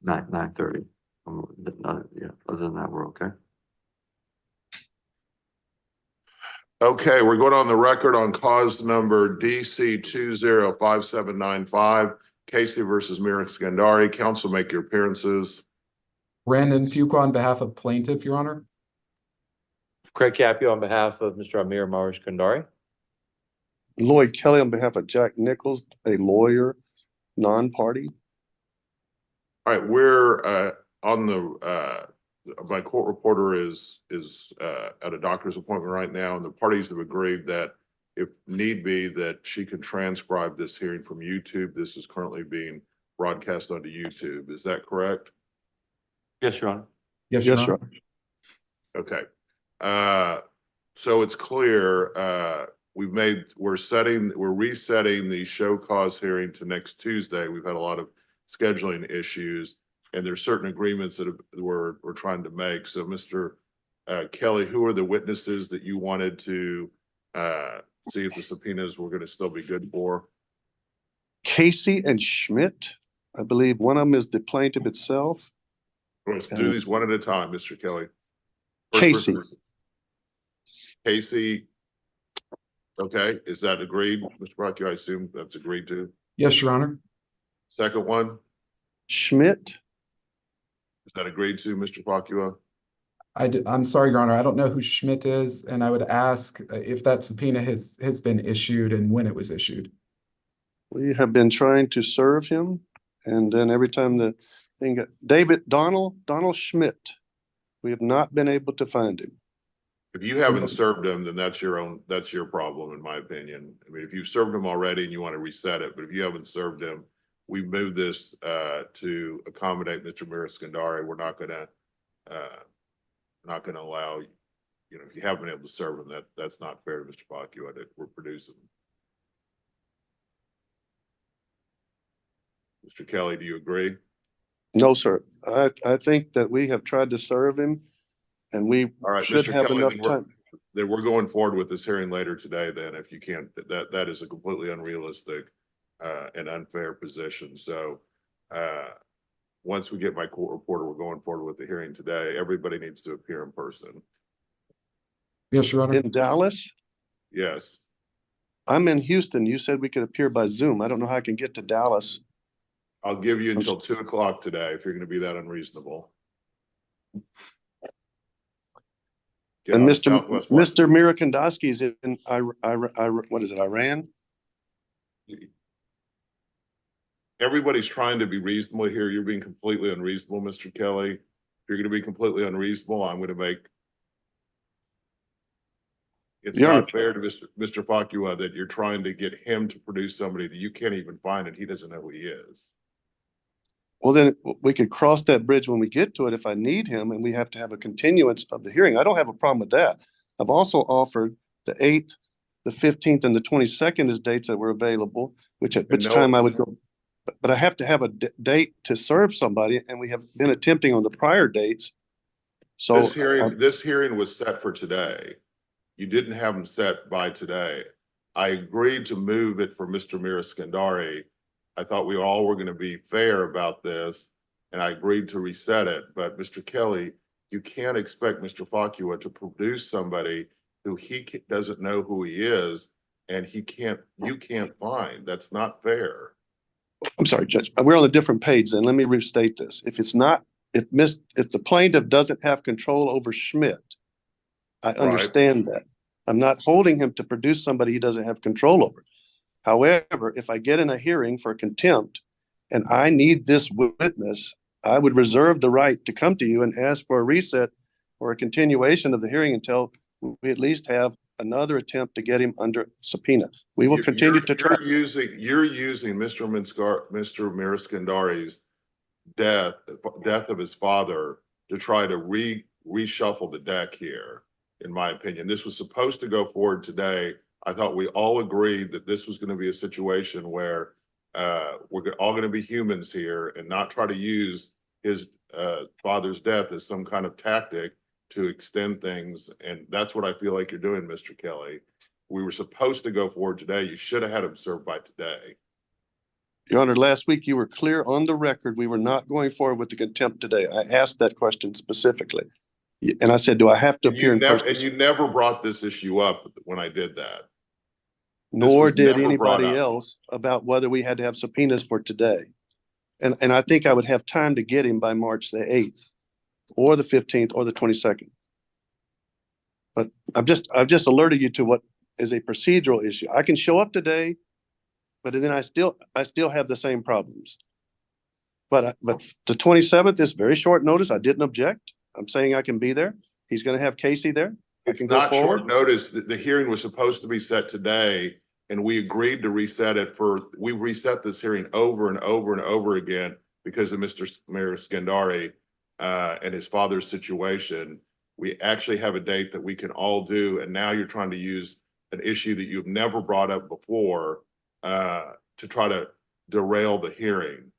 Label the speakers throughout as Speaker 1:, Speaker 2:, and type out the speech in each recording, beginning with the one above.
Speaker 1: 9:30. Yeah, other than that, we're okay.
Speaker 2: Okay, we're going on the record on cause number DC 205795, Casey versus Mira Skandari. Counsel, make your appearances.
Speaker 3: Brandon Fuqua on behalf of plaintiff, Your Honor.
Speaker 4: Craig Capio on behalf of Mr. Amir Marish Kandari.
Speaker 5: Lloyd Kelly on behalf of Jack Nichols, a lawyer, non-party.
Speaker 2: All right, we're on the my court reporter is at a doctor's appointment right now, and the parties have agreed that if need be, that she can transcribe this hearing from YouTube. This is currently being broadcast onto YouTube. Is that correct?
Speaker 1: Yes, Your Honor.
Speaker 3: Yes,
Speaker 5: Yes,
Speaker 3: Your
Speaker 5: Your
Speaker 3: Honor.
Speaker 5: Honor.
Speaker 2: Okay. So it's clear, we're resetting the show cause hearing to next Tuesday. We've had a lot of scheduling issues, and there's certain agreements that we're trying to make. So Mr. Kelly, who are the witnesses that you wanted to see if the subpoenas were going to still be good for?
Speaker 5: Casey and Schmidt. I believe one of them is the plaintiff itself.
Speaker 2: Let's do these one at a time, Mr. Kelly.
Speaker 5: Casey.
Speaker 2: Casey. Okay, is that agreed, Mr. Brocky? I assume that's agreed to.
Speaker 3: Yes, Your Honor.
Speaker 2: Second one,
Speaker 5: Schmidt.
Speaker 2: is that agreed to, Mr. Facua?
Speaker 3: I'm sorry, Your Honor. I don't know who Schmidt is, and I would ask if that subpoena has been issued and when it was issued.
Speaker 5: We have been trying to serve him, and then every time the thing got Donald Schmidt. We have not been able to find him.
Speaker 2: If you haven't served him, then that's your problem, in my opinion. I mean, if you've served him already and you want to reset it, but if you haven't served him, we've moved this to accommodate Mr. Mira Skandari. We're not gonna allow, you know, if you haven't been able to serve him, that's not fair to Mr. Facua that we're producing. Mr. Kelly, do you agree?
Speaker 5: No, sir. I think that we have tried to serve him, and we should have enough time.
Speaker 2: Then we're going forward with this hearing later today. Then, if you can't, that is a completely unrealistic and unfair position. So, once we get my court reporter, we're going forward with the hearing today. Everybody needs to appear in person.
Speaker 3: Yes, Your Honor.
Speaker 5: In Dallas?
Speaker 2: Yes.
Speaker 5: I'm in Houston. You said we could appear by Zoom. I don't know how I can get to Dallas.
Speaker 2: I'll give you until 2 o'clock today if you're going to be that unreasonable.
Speaker 5: And Mr. Mira Kandowski is in what is it, Iran?
Speaker 2: Everybody's trying to be reasonable here. You're being completely unreasonable, Mr. Kelly. If you're going to be completely unreasonable, I'm going to make it's not fair to Mr. Facua that you're trying to get him to produce somebody that you can't even find and he doesn't know who he is.
Speaker 5: Well, then we could cross that bridge when we get to it if I need him and we have to have a continuance of the hearing. I don't have a problem with that. I've also offered the 8th, the 15th, and the 22nd as dates that were available, which time I would go. But I have to have a date to serve somebody, and we have been attempting on the prior dates. So
Speaker 2: this hearing was set for today. You didn't have them set by today. I agreed to move it for Mr. Mira Skandari. I thought we all were going to be fair about this, and I agreed to reset it. But Mr. Kelly, you can't expect Mr. Facua to produce somebody who he doesn't know who he is, and you can't find. That's not fair.
Speaker 5: I'm sorry, Judge. We're on a different page. Then let me restate this. If the plaintiff doesn't have control over Schmidt, I understand that. I'm not holding him to produce somebody he doesn't have control over. However, if I get in a hearing for contempt and I need this witness, I would reserve the right to come to you and ask for a reset or a continuation of the hearing until we at least have another attempt to get him under subpoena. We will continue to try.
Speaker 2: You're using Mr. Mira Skandari's death of his father to try to reshuffle the deck here. In my opinion, this was supposed to go forward today. I thought we all agreed that this was going to be a situation where we're all going to be humans here and not try to use his father's death as some kind of tactic to extend things. And that's what I feel like you're doing, Mr. Kelly. We were supposed to go forward today. You should have had him served by today.
Speaker 5: Your Honor, last week you were clear on the record, we were not going forward with the contempt today. I asked that question specifically. And I said, do I have to
Speaker 2: And
Speaker 5: appear in
Speaker 2: and
Speaker 5: person?
Speaker 2: you never brought this issue up when I did that.
Speaker 5: Nor
Speaker 2: was
Speaker 5: did
Speaker 2: never brought
Speaker 5: anybody
Speaker 2: up.
Speaker 5: else about whether we had to have subpoenas for today. And I think I would have time to get him by March the 8th or the 15th or the 22nd. But I've just alerted you to what is a procedural issue. I can show up today, but then I still have the same problems. But the 27th is very short notice. I didn't object. I'm saying I can be there. He's going to have Casey there. I
Speaker 2: It's
Speaker 5: can go
Speaker 2: not
Speaker 5: forward.
Speaker 2: short notice. The hearing was supposed to be set today, and we agreed to reset it we reset this hearing over and over and over again because of Mr. Mayor Scandari and his father's situation. We actually have a date that we can all do, and now you're trying to use an issue that you've never brought up before to try to derail the hearing.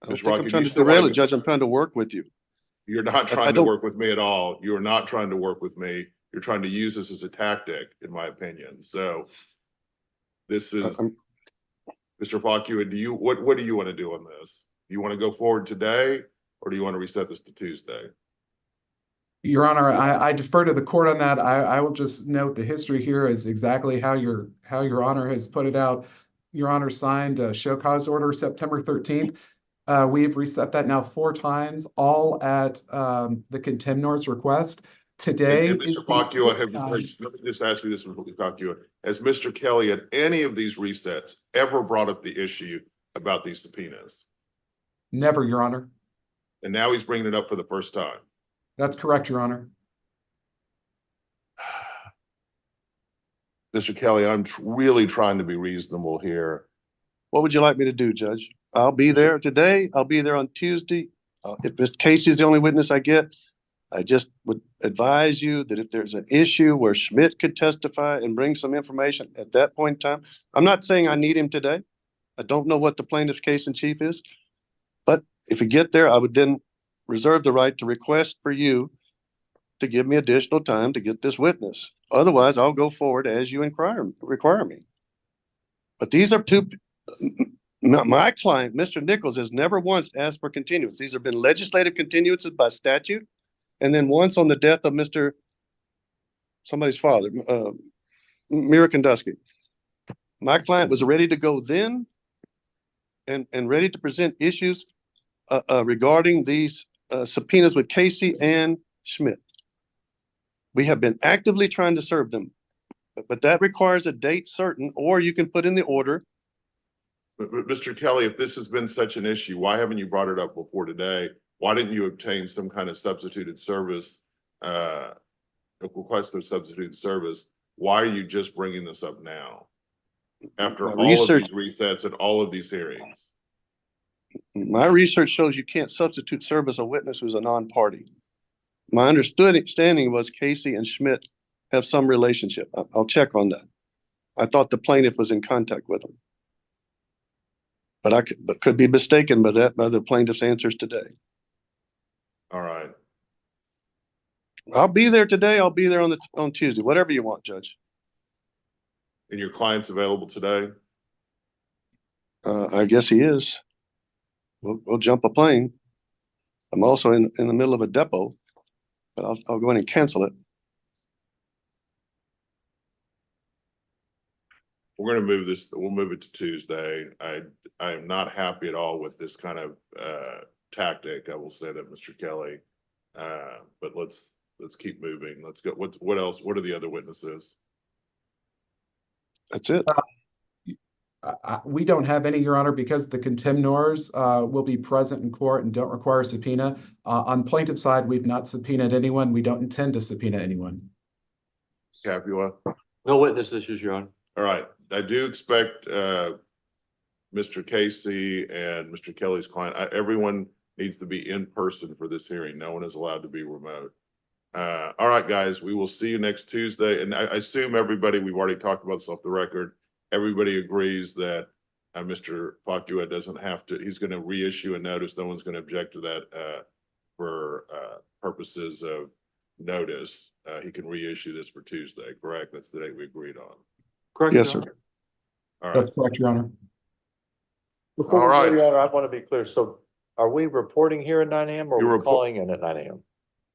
Speaker 5: I don't
Speaker 2: Ms.
Speaker 5: think I'm
Speaker 2: Rocky,
Speaker 5: trying
Speaker 2: you
Speaker 5: to
Speaker 2: still
Speaker 5: derail
Speaker 2: wanna-
Speaker 5: it, Judge. I'm trying to work with you.
Speaker 2: You're not
Speaker 5: I
Speaker 2: trying to
Speaker 5: don't-
Speaker 2: work with me at all. You're not trying to work with me. You're trying to use this as a tactic, in my opinion. So this is,
Speaker 5: I'm-
Speaker 2: Mr. Facua, what do you want to do on this? Do you want to go forward today, or do you want to reset this to Tuesday?
Speaker 3: Your Honor, I defer to the court on that. I will just note the history here is exactly how your Honor has put it out. Your Honor signed a show cause order September 13th. We've reset that now 4 times, all at the contemnor's request. Today
Speaker 2: And
Speaker 3: is
Speaker 2: Mr.
Speaker 3: the
Speaker 2: Facua,
Speaker 3: first time.
Speaker 2: let me just ask you this, Mr. Facua. Has Mr. Kelly at any of these resets ever brought up the issue about these subpoenas?
Speaker 3: Never, Your Honor.
Speaker 2: And now he's bringing it up for the first time.
Speaker 3: That's correct, Your Honor.
Speaker 2: Mr. Kelly, I'm really trying to be reasonable here.
Speaker 5: What would you like me to do, Judge? I'll be there today. I'll be there on Tuesday. If Mr. Casey is the only witness I get, I just would advise you that if there's an issue where Schmidt could testify and bring some information at that point in time, I'm not saying I need him today. I don't know what the plaintiff's case in chief is. But if you get there, I would then reserve the right to request for you to give me additional time to get this witness. Otherwise, I'll go forward as you require me. But these are two, my client, Mr. Nichols, has never once asked for continuance. These have been legislative continuances by statute. And then once on the death of somebody's father, Mirikandusky. My client was ready to go then and ready to present issues regarding these subpoenas with Casey and Schmidt. We have been actively trying to serve them, but that requires a date certain, or you can put in the order.
Speaker 2: But Mr. Kelly, if this has been such an issue, why haven't you brought it up before today? Why didn't you obtain some kind of substituted service, a request of substituted service? Why are you just bringing this up now? After
Speaker 5: My
Speaker 2: all of
Speaker 5: research-
Speaker 2: these resets and all of these hearings?
Speaker 5: My research shows you can't substitute serve as a witness who's a non-party. My understanding was Casey and Schmidt have some relationship. I'll check on that. I thought the plaintiff was in contact with them. But I could be mistaken by the plaintiff's answers today.
Speaker 2: All right.
Speaker 5: I'll be there today. I'll be there on Tuesday, whatever you want, Judge.
Speaker 2: And your client's available today?
Speaker 5: I guess he is. We'll jump a plane. I'm also in the middle of a depot, but I'll go in and cancel it.
Speaker 2: We're going to move this, we'll move it to Tuesday. I am not happy at all with this kind of tactic. I will say that, Mr. Kelly. But let's keep moving. Let's go. What else? What are the other witnesses?
Speaker 5: That's it.
Speaker 3: We don't have any, Your Honor, because the contemnors will be present in court and don't require a subpoena. On plaintiff side, we've not subpoenaed anyone. We don't intend to subpoena anyone.
Speaker 2: Capua?
Speaker 4: No witness issues, Your Honor.
Speaker 2: All right. I do expect Mr. Casey and Mr. Kelly's client, everyone needs to be in person for this hearing. No one is allowed to be remote. All right, guys, we will see you next Tuesday. And I assume everybody, we've already talked about this off the record. Everybody agrees that Mr. Facua doesn't have to, he's going to reissue a notice. No one's going to object to that for purposes of notice. He can reissue this for Tuesday, correct? That's the date we agreed on.
Speaker 4: Correct,
Speaker 5: Yes,
Speaker 4: Your
Speaker 5: sir.
Speaker 4: Honor.
Speaker 2: All right,
Speaker 3: That's correct, Your Honor.
Speaker 4: Before
Speaker 2: All
Speaker 4: we go,
Speaker 2: right.
Speaker 4: Your Honor, I want to be clear. So are we reporting here at 9 AM or
Speaker 2: You're
Speaker 4: are we calling in at 9 AM?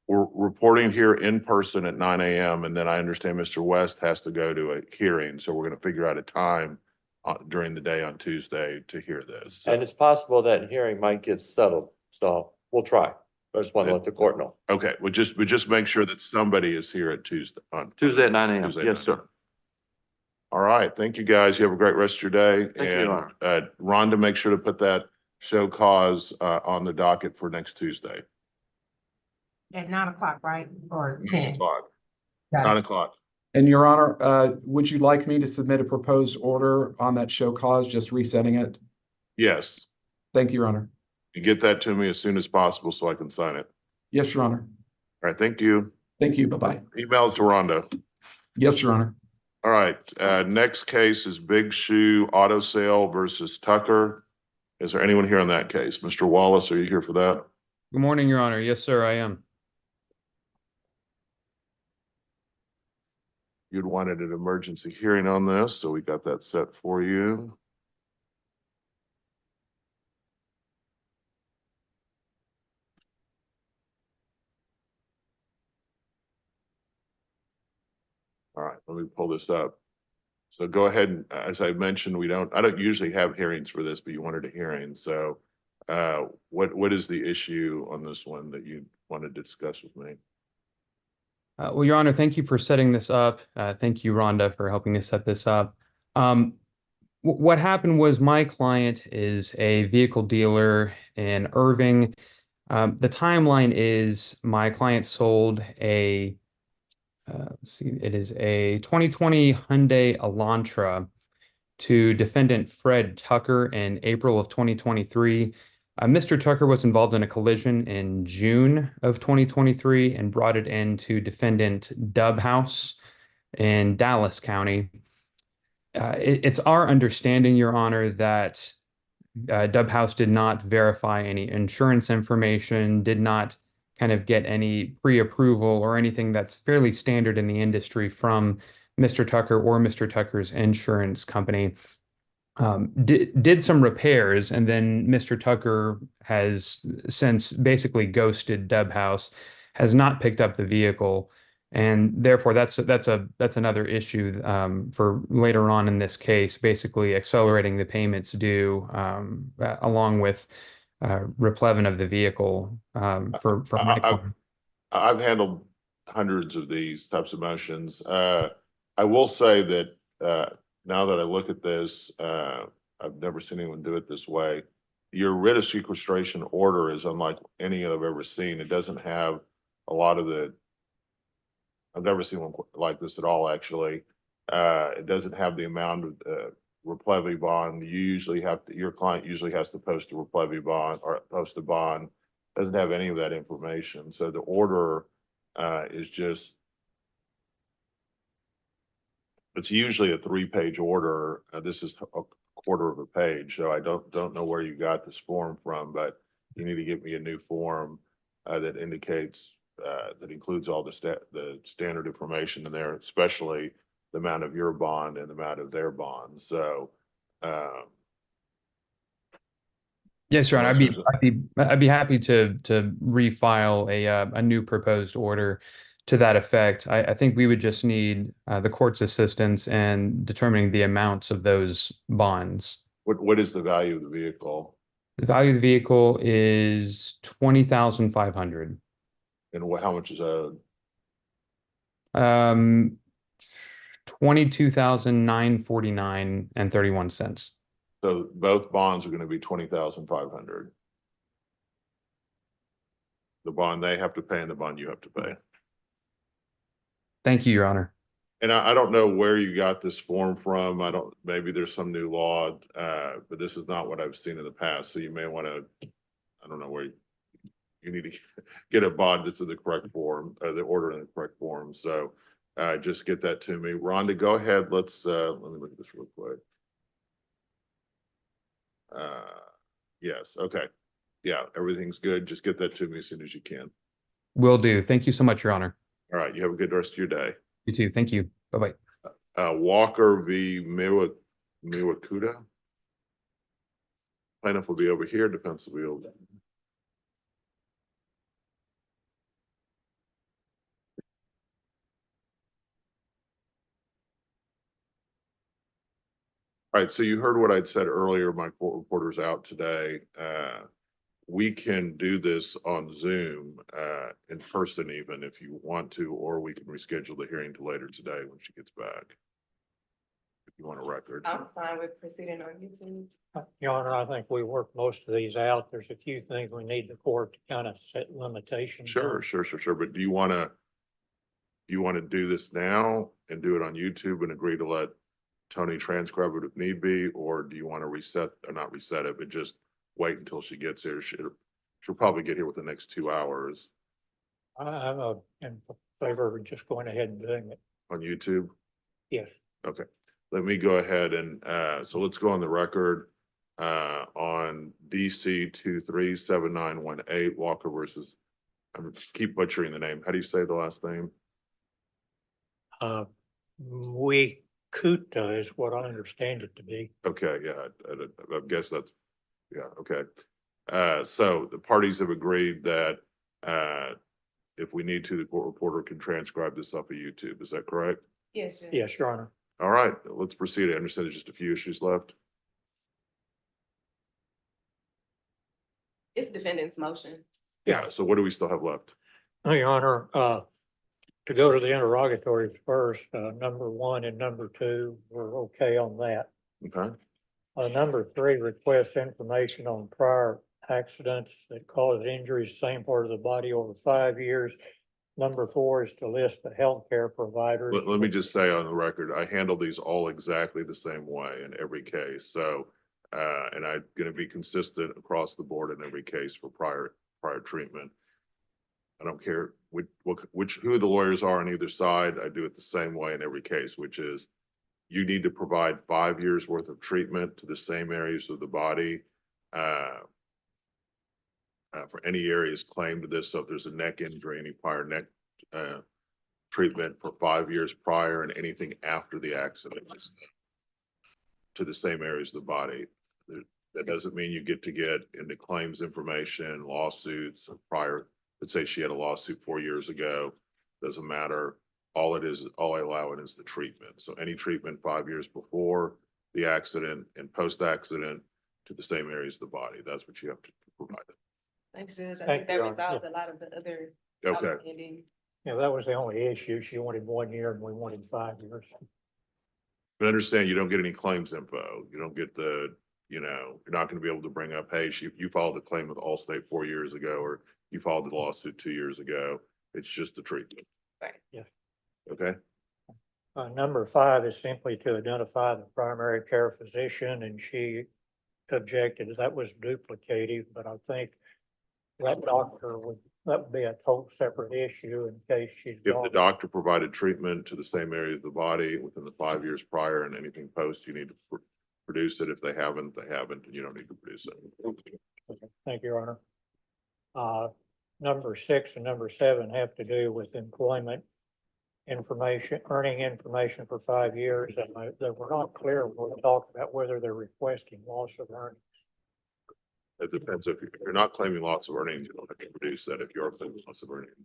Speaker 2: we're reporting here in person at 9 AM, and then I understand Mr. West has to go to a hearing, so we're gonna figure out a time during the day on Tuesday to hear this. So-
Speaker 4: And it's possible that hearing might get settled, so we'll try. I just want to let the court know.
Speaker 2: Okay, we just make sure that somebody is here at Tuesday on.
Speaker 1: Tuesday at 9 AM.
Speaker 2: Tuesday
Speaker 1: Yes,
Speaker 2: night.
Speaker 1: sir.
Speaker 2: All right, thank you, guys. You have a great rest of your day.
Speaker 1: Thank you, Your
Speaker 2: And Rhonda, make sure to put that show cause on the docket for next Tuesday.
Speaker 6: At 9 o'clock, right? Or 10?
Speaker 2: 9 o'clock.
Speaker 3: And Your Honor, would you like me to submit a proposed order on that show cause, just resetting it?
Speaker 2: Yes,
Speaker 3: Thank you, Your Honor.
Speaker 2: you get that to me as soon as possible so I can sign it.
Speaker 3: Yes, Your Honor.
Speaker 2: All right, thank you.
Speaker 3: Thank you. Bye-bye.
Speaker 2: Email it to Rhonda.
Speaker 3: Yes, Your Honor.
Speaker 2: All right, next case is Big Shoe Auto Sale versus Tucker. Is there anyone here on that case? Mr. Wallace, are you here for that?
Speaker 7: Good morning, Your Honor. Yes, sir, I am.
Speaker 2: You'd wanted an emergency hearing on this, so we got that set for you. All right, let me pull this up. So go ahead and, as I mentioned, I don't usually have hearings for this, but you wanted a hearing, so what is the issue on this one that you wanted to discuss with me?
Speaker 7: Well, Your Honor, thank you for setting this up. Thank you, Rhonda, for helping to set this up. What happened was my client is a vehicle dealer in Irving. The timeline is my client sold a let's see, it is a 2020 Hyundai Elantra to defendant Fred Tucker in April of 2023. Mr. Tucker was involved in a collision in June of 2023 and brought it into defendant Dub House in Dallas County. It's our understanding, Your Honor, that Dub House did not verify any insurance information, did not kind of get any pre-approval or anything that's fairly standard in the industry from Mr. Tucker or Mr. Tucker's insurance company. Did some repairs, and then Mr. Tucker has since basically ghosted Dub House, has not picked up the vehicle, and therefore that's another issue for later on in this case, basically accelerating the payments due along with replevin of the vehicle for my client.
Speaker 2: I've handled hundreds of these types of motions. I will say that now that I look at this, I've never seen anyone do it this way. Your writ of sequestration order is unlike any I've ever seen. It doesn't have a lot of I've never seen one like this at all, actually. It doesn't have the amount of replevy bond. Your client usually has to post a replevy bond or post a bond. Doesn't have any of that information. So the order is just, it's usually a 3-page order. This is a quarter of a page, so I don't know where you got this form from, but you need to give me a new form that indicates that includes all the standard information in there, especially the amount of your bond and the amount of their bond. So
Speaker 7: Yes, Your Honor, I'd be happy to refile a new proposed order to that effect. I think we would just need the court's assistance in determining the amounts of those bonds.
Speaker 2: what is the value of the vehicle?
Speaker 7: The value of the vehicle is $20,500.
Speaker 2: And how much is owed?
Speaker 7: 22,949 and 31 cents.
Speaker 2: So both bonds are going to be 20,500. The bond they have to pay and the bond you have to pay.
Speaker 7: Thank you, Your Honor.
Speaker 2: And I don't know where you got this form from. Maybe there's some new law, but this is not what I've seen in the past. So you may want to, I don't know where you need to get a bond that's in the correct form, the order in the correct form. So just get that to me. Rhonda, go ahead. Let me look at this real quick. Yes. Okay. Yeah, everything's good. Just get that to me as soon as you can.
Speaker 7: Will do. Thank you so much, Your Honor.
Speaker 2: All right. You have a good rest of your day.
Speaker 7: You too. Thank you. Bye-bye.
Speaker 2: Walker v. Miwakuda. Plaintiff will be over here, defense will be over. All right, so you heard what I'd said earlier, my court reporter's out today. We can do this on Zoom, in person even if you want to, or we can reschedule the hearing to later today when she gets back. If you want a record.
Speaker 8: I'm fine with proceeding on YouTube.
Speaker 9: Your Honor, I think we worked most of these out. There's a few things we need the court to kind of set limitations.
Speaker 2: Sure,
Speaker 9: on.
Speaker 2: sure. But do you want to do this now and do it on YouTube and agree to let Tony transcribe it if need be? Or do you want to reset, or not reset it, but just wait until she gets here? She'll probably get here within the next 2 hours
Speaker 9: I'm in favor of just going ahead and doing it.
Speaker 2: on YouTube.
Speaker 9: Yes.
Speaker 2: Okay, let me go ahead and, so let's go on the record, on DC 237918 Walker versus, I'm keep butchering the name. How do you say the last name?
Speaker 9: Kuta is what I understand it to be.
Speaker 2: Okay, yeah, I guess that's, yeah, okay. So the parties have agreed that, if we need to, the court reporter can transcribe this off of YouTube. Is that correct?
Speaker 8: Yes, Judge.
Speaker 9: Yes, Your Honor.
Speaker 2: All right, let's proceed. I understand there's just a few issues left.
Speaker 8: It's defendant's motion.
Speaker 2: Yeah, so what do we still have left?
Speaker 9: No, Your Honor, to go to the interrogatories first, number 1 and number 2, we're okay on that.
Speaker 2: Okay,
Speaker 9: Number 3 requests information on prior accidents that caused injuries, same part of the body over 5 years. Number 4 is to list the healthcare providers.
Speaker 2: let me just say on the record, I handle these all exactly the same way in every case. So, and I'm going to be consistent across the board in every case for prior treatment. I don't care who the lawyers are on either side. I do it the same way in every case, which is you need to provide 5 years worth of treatment to the same areas of the body. For any areas claimed to this. So if there's a neck injury, any prior neck treatment for 5 years prior, and anything after the accident to the same areas of the body. That doesn't mean you get into claims information, lawsuits, or prior. Let's say she had a lawsuit 4 years ago. Doesn't matter. All I allow it is the treatment. So any treatment 5 years before the accident and post-accident to the same areas of the body. That's what you have to provide.
Speaker 8: Thanks, Judge. I
Speaker 9: Thank
Speaker 8: think that
Speaker 9: you, Your Honor.
Speaker 8: resolved a lot of the other
Speaker 2: Okay,
Speaker 8: outstanding.
Speaker 9: Yeah, that was the only issue. She wanted 1 year and we wanted 5 years.
Speaker 2: but understand you don't get any claims info. You don't get you're not going to be able to bring up, hey, you filed a claim with Allstate 4 years ago, or you filed a lawsuit 2 years ago. It's just the treatment.
Speaker 8: Right.
Speaker 9: Yes.
Speaker 2: Okay,
Speaker 9: Number 5 is simply to identify the primary care physician, and she objected that was duplicative, but I think that would be a total separate issue in case she's
Speaker 2: if
Speaker 9: gone.
Speaker 2: the doctor provided treatment to the same areas of the body within the 5 years prior, and anything post, you need to produce it. If they haven't, and you don't need to produce it.
Speaker 9: Thank you, Your Honor. Number 6 and number 7 have to do with employment information, earning information for 5 years, and they were not clear when we talked about whether they're requesting loss of earnings.
Speaker 2: It depends. If you're not claiming loss of earnings, you don't have to produce that. If you are claiming loss of earnings,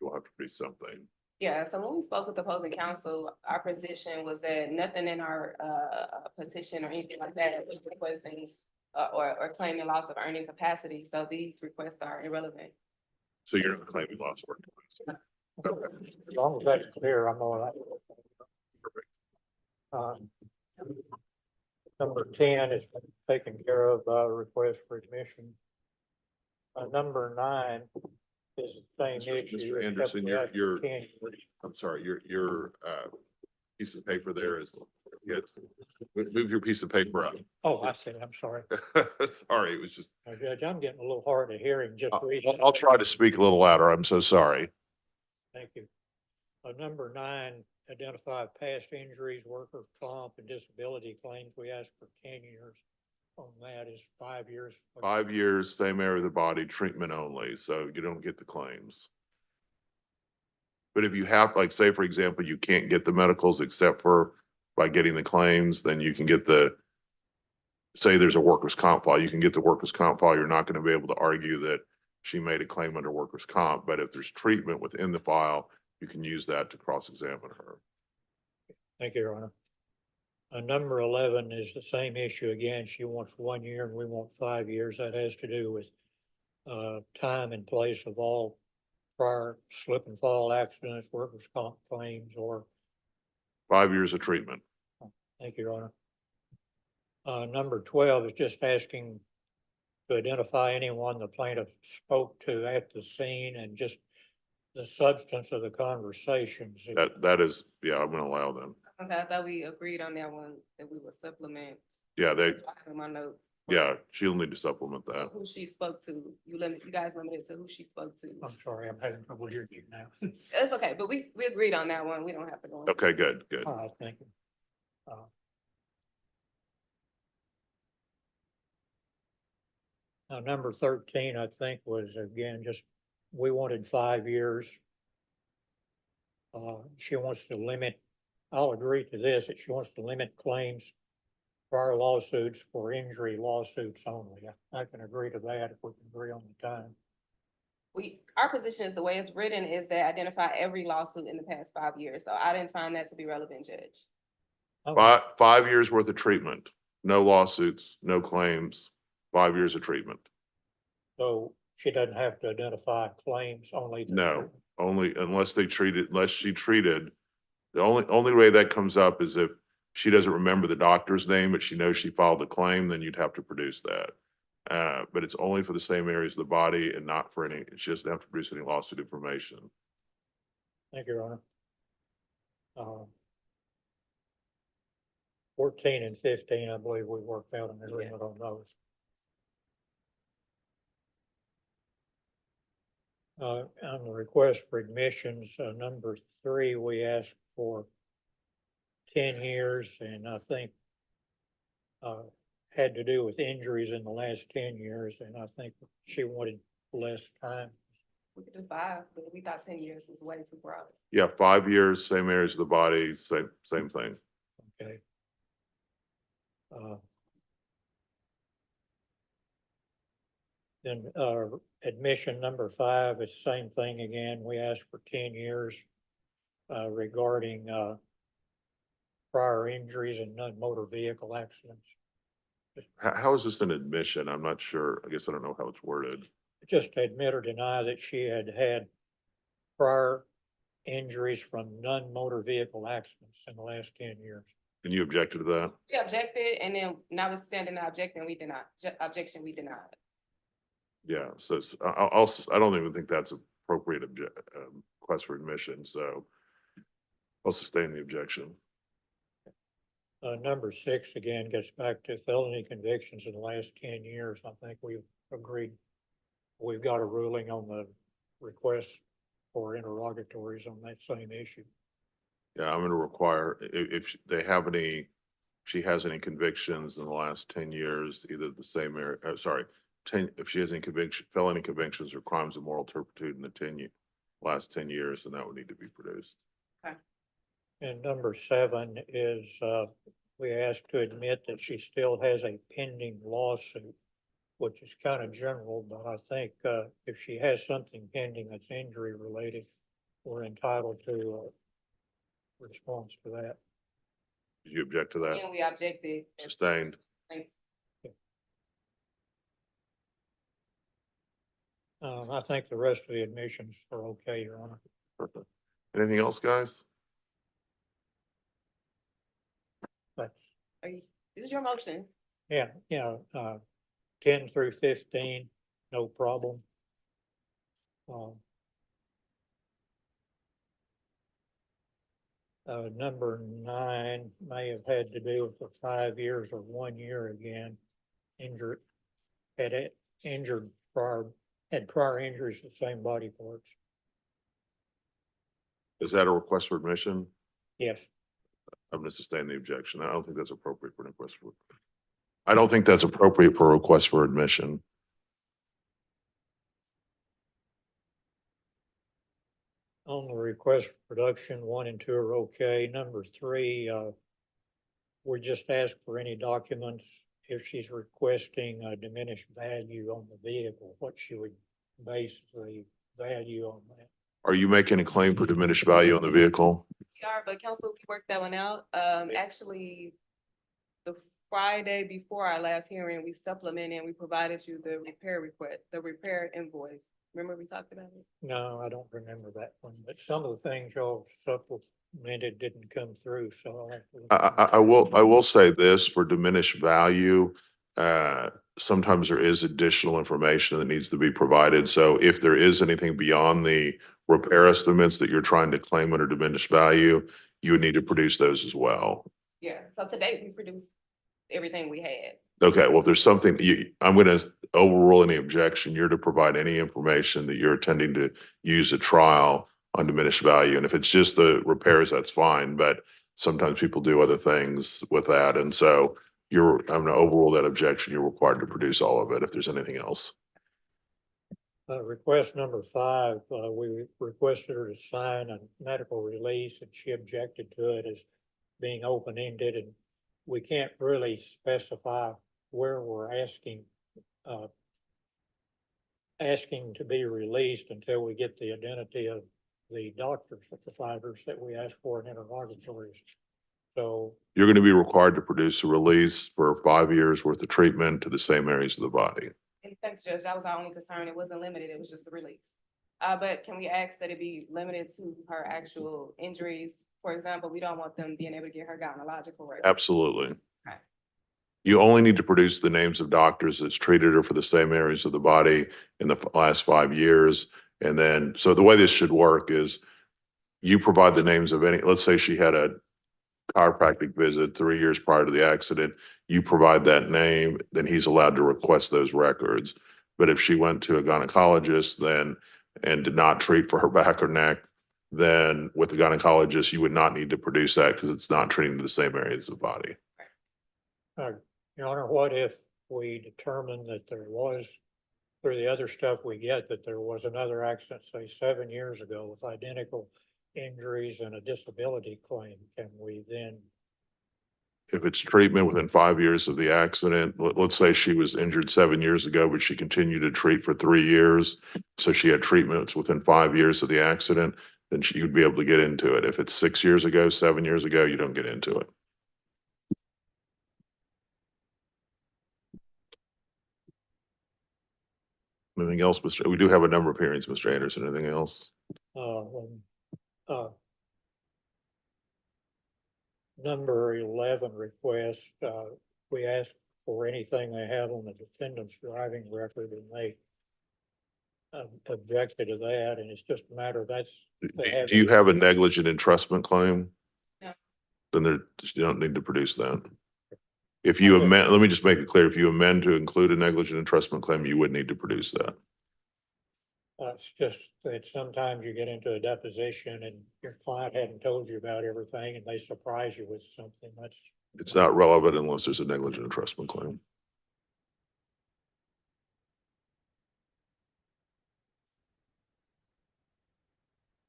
Speaker 2: you'll have to produce something.
Speaker 8: Yeah, so when we spoke with the opposing counsel, our position was that nothing in our petition or anything like that was requesting or claiming loss of earning capacity. So these requests are irrelevant.
Speaker 2: So you're not claiming loss of earnings.
Speaker 9: As long as that's clear, I'm all right. Number 10 is taken care of by request for admission. Number 9 is the same issue.
Speaker 2: Mr. Anderson,
Speaker 9: except we have
Speaker 2: your
Speaker 9: to change it.
Speaker 2: I'm sorry, your piece of paper there is, yes, move your piece of paper up.
Speaker 9: Oh, I see. I'm sorry.
Speaker 2: Sorry, it was just,
Speaker 9: Judge, I'm getting a little hard of hearing just recently.
Speaker 2: I'll try to speak a little louder. I'm so sorry.
Speaker 9: Thank you. Number 9, identify past injuries, worker comp and disability claims. We asked for 10 years. On that is 5 years.
Speaker 2: 5 years, same area of the body, treatment only, so you don't get the claims. But if you have, like, say, for example, you can't get the medicals except for by getting the claims, then you can get the say there's a workers' comp file, you can get the workers' comp file. You're not going to be able to argue that she made a claim under workers' comp, but if there's treatment within the file, you can use that to cross-examine her.
Speaker 9: Thank you, Your Honor. Number 11 is the same issue again. She wants 1 year and we want 5 years. That has to do with time and place of all prior slip and fall accidents, workers' comp claims, or,
Speaker 2: 5 years of treatment.
Speaker 9: thank you, Your Honor. Number 12 is just asking to identify anyone the plaintiff spoke to at the scene and just the substance of the conversations.
Speaker 2: That is, yeah, I'm gonna allow them.
Speaker 8: I thought we agreed on that one, that we would supplement.
Speaker 2: Yeah,
Speaker 8: I have in my notes.
Speaker 2: yeah, she'll need to supplement that.
Speaker 8: Who she spoke to, you guys limited to who she spoke to.
Speaker 9: I'm sorry, I'm having trouble hearing you now.
Speaker 8: It's okay, but we agreed on that one. We don't have to go.
Speaker 2: Okay, good, good.
Speaker 9: All right, thank you. Now, number 13, I think, was again, just, we wanted 5 years. She wants to limit, I'll agree to this, that she wants to limit claims, prior lawsuits for injury lawsuits only. I can agree to that if we can agree on the time.
Speaker 8: Our position is the way it's written is that identify every lawsuit in the past 5 years. So I didn't find that to be relevant, Judge.
Speaker 9: Okay.
Speaker 2: 5 years worth of treatment, no lawsuits, no claims, 5 years of treatment.
Speaker 9: So she doesn't have to identify claims, only.
Speaker 2: No, only unless she treated, the only way that comes up is if she doesn't remember the doctor's name, but she knows she filed a claim, then you'd have to produce that. But it's only for the same areas of the body and not for any, she doesn't have to produce any lawsuit information.
Speaker 9: Thank you, Your Honor. 14 and 15, I believe we worked out an agreement on those. On the request for admissions, number 3, we asked for 10 years, and I think had to do with injuries in the last 10 years, and I think she wanted less time.
Speaker 8: We could do 5, but we thought 10 years was way too broad.
Speaker 2: Yeah, 5 years, same areas of the body, same thing.
Speaker 9: Okay. Then admission number 5 is the same thing again. We asked for 10 years regarding prior injuries and non-motor vehicle accidents.
Speaker 2: How is this an admission? I'm not sure. I guess I don't know how it's worded.
Speaker 9: Just admit or deny that she had had prior injuries from non-motor vehicle accidents in the last 10 years.
Speaker 2: And you objected to that?
Speaker 8: We objected, and then notwithstanding the objection, we denied.
Speaker 2: Yeah, so I don't even think that's appropriate request for admission, so I'll sustain the objection.
Speaker 9: Number 6, again, gets back to felony convictions in the last 10 years. I think we've agreed. We've got a ruling on the request for interrogatories on that same issue.
Speaker 2: Yeah, I'm gonna require, if they have any, she has any convictions in the last 10 years, either the same area, if she has any felony convictions or crimes of moral turpitude in the last 10 years, then that would need to be produced.
Speaker 8: Okay.
Speaker 9: And number 7 is, we asked to admit that she still has a pending lawsuit, which is kind of general, but I think, if she has something pending that's injury related, we're entitled to response to that.
Speaker 2: Did you object to that?
Speaker 8: And we objected.
Speaker 2: Sustained.
Speaker 8: Thanks.
Speaker 9: I think the rest of the admissions are okay, Your Honor.
Speaker 2: Perfect. Anything else, guys?
Speaker 8: This is your motion.
Speaker 9: Yeah, 10 through 15, no problem. Number 9 may have had to do with the 5 years or 1 year again. Had prior injuries to the same body parts.
Speaker 2: Is that a request for admission?
Speaker 9: Yes.
Speaker 2: I'm gonna sustain the objection. I don't think that's appropriate for an request for. I don't think that's appropriate for a request for admission.
Speaker 9: On the request for production, 1 and 2 are okay. Number 3, we just asked for any documents if she's requesting a diminished value on the vehicle, what she would base the value on that.
Speaker 2: Are you making a claim for diminished value on the vehicle?
Speaker 8: We are, but council, we worked that one out. Actually, the Friday before our last hearing, we supplemented and we provided you the repair request, the repair invoice. Remember we talked about it?
Speaker 9: No, I don't remember that one, but some of the things y'all supplemented didn't come through, so I'll have to. look
Speaker 2: I will say this for diminished value. Sometimes there is additional information that needs to be provided. So if there is anything beyond the repair estimates that you're trying to claim under diminished value, you would need to produce those as well.
Speaker 8: Yeah, so today we produced everything we had.
Speaker 2: Okay, well, if there's something I'm gonna overrule any objection. You're to provide any information that you're intending to use at trial on diminished value. And if it's just the repairs, that's fine, but sometimes people do other things with that. And so I'm gonna overrule that objection. You're required to produce all of it if there's anything else.
Speaker 9: Request number 5, we requested her to sign a medical release and she objected to it as being open-ended, and we can't really specify where we're asking to be released until we get the identity of the doctors, the providers that we asked for in interrogatories. So
Speaker 2: You're gonna be required to produce a release for 5 years worth of treatment to the same areas of the body.
Speaker 8: And thanks, Judge, that was our only concern. It wasn't limited, it was just the release. But can we ask that it be limited to her actual injuries? For example, we don't want them being able to get her gynecological records.
Speaker 2: Absolutely.
Speaker 8: Okay.
Speaker 2: You only need to produce the names of doctors that's treated her for the same areas of the body in the last 5 years. And then, so the way this should work is you provide the names of any, let's say she had a chiropractic visit 3 years prior to the accident, you provide that name, then he's allowed to request those records. But if she went to a gynecologist then and did not treat for her back or neck, then with the gynecologist, you would not need to produce that because it's not treating to the same areas of the body.
Speaker 9: Your Honor, what if we determined that there was, through the other stuff we get, that there was another accident, say 7 years ago with identical injuries and a disability claim? Can we then?
Speaker 2: If it's treatment within 5 years of the accident, let's say she was injured 7 years ago, but she continued to treat for 3 years. So she had treatments within 5 years of the accident, then she would be able to get into it. If it's 6 years ago, 7 years ago, you don't get into it. Anything else, Mr.? We do have a number of hearings, Mr. Anderson. Anything else?
Speaker 9: Number 11 request, we asked for anything they have on the defendant's driving record, and they objected to that, and it's just a matter of
Speaker 2: Do you have a negligent entrustment claim?
Speaker 8: No.
Speaker 2: Then you don't need to produce that. If you amend, let me just make it clear, if you amend to include a negligent entrustment claim, you would need to produce that.
Speaker 9: It's just that sometimes you get into a deposition and your client hadn't told you about everything and they surprise you with something.
Speaker 2: It's not relevant unless there's a negligent entrustment claim.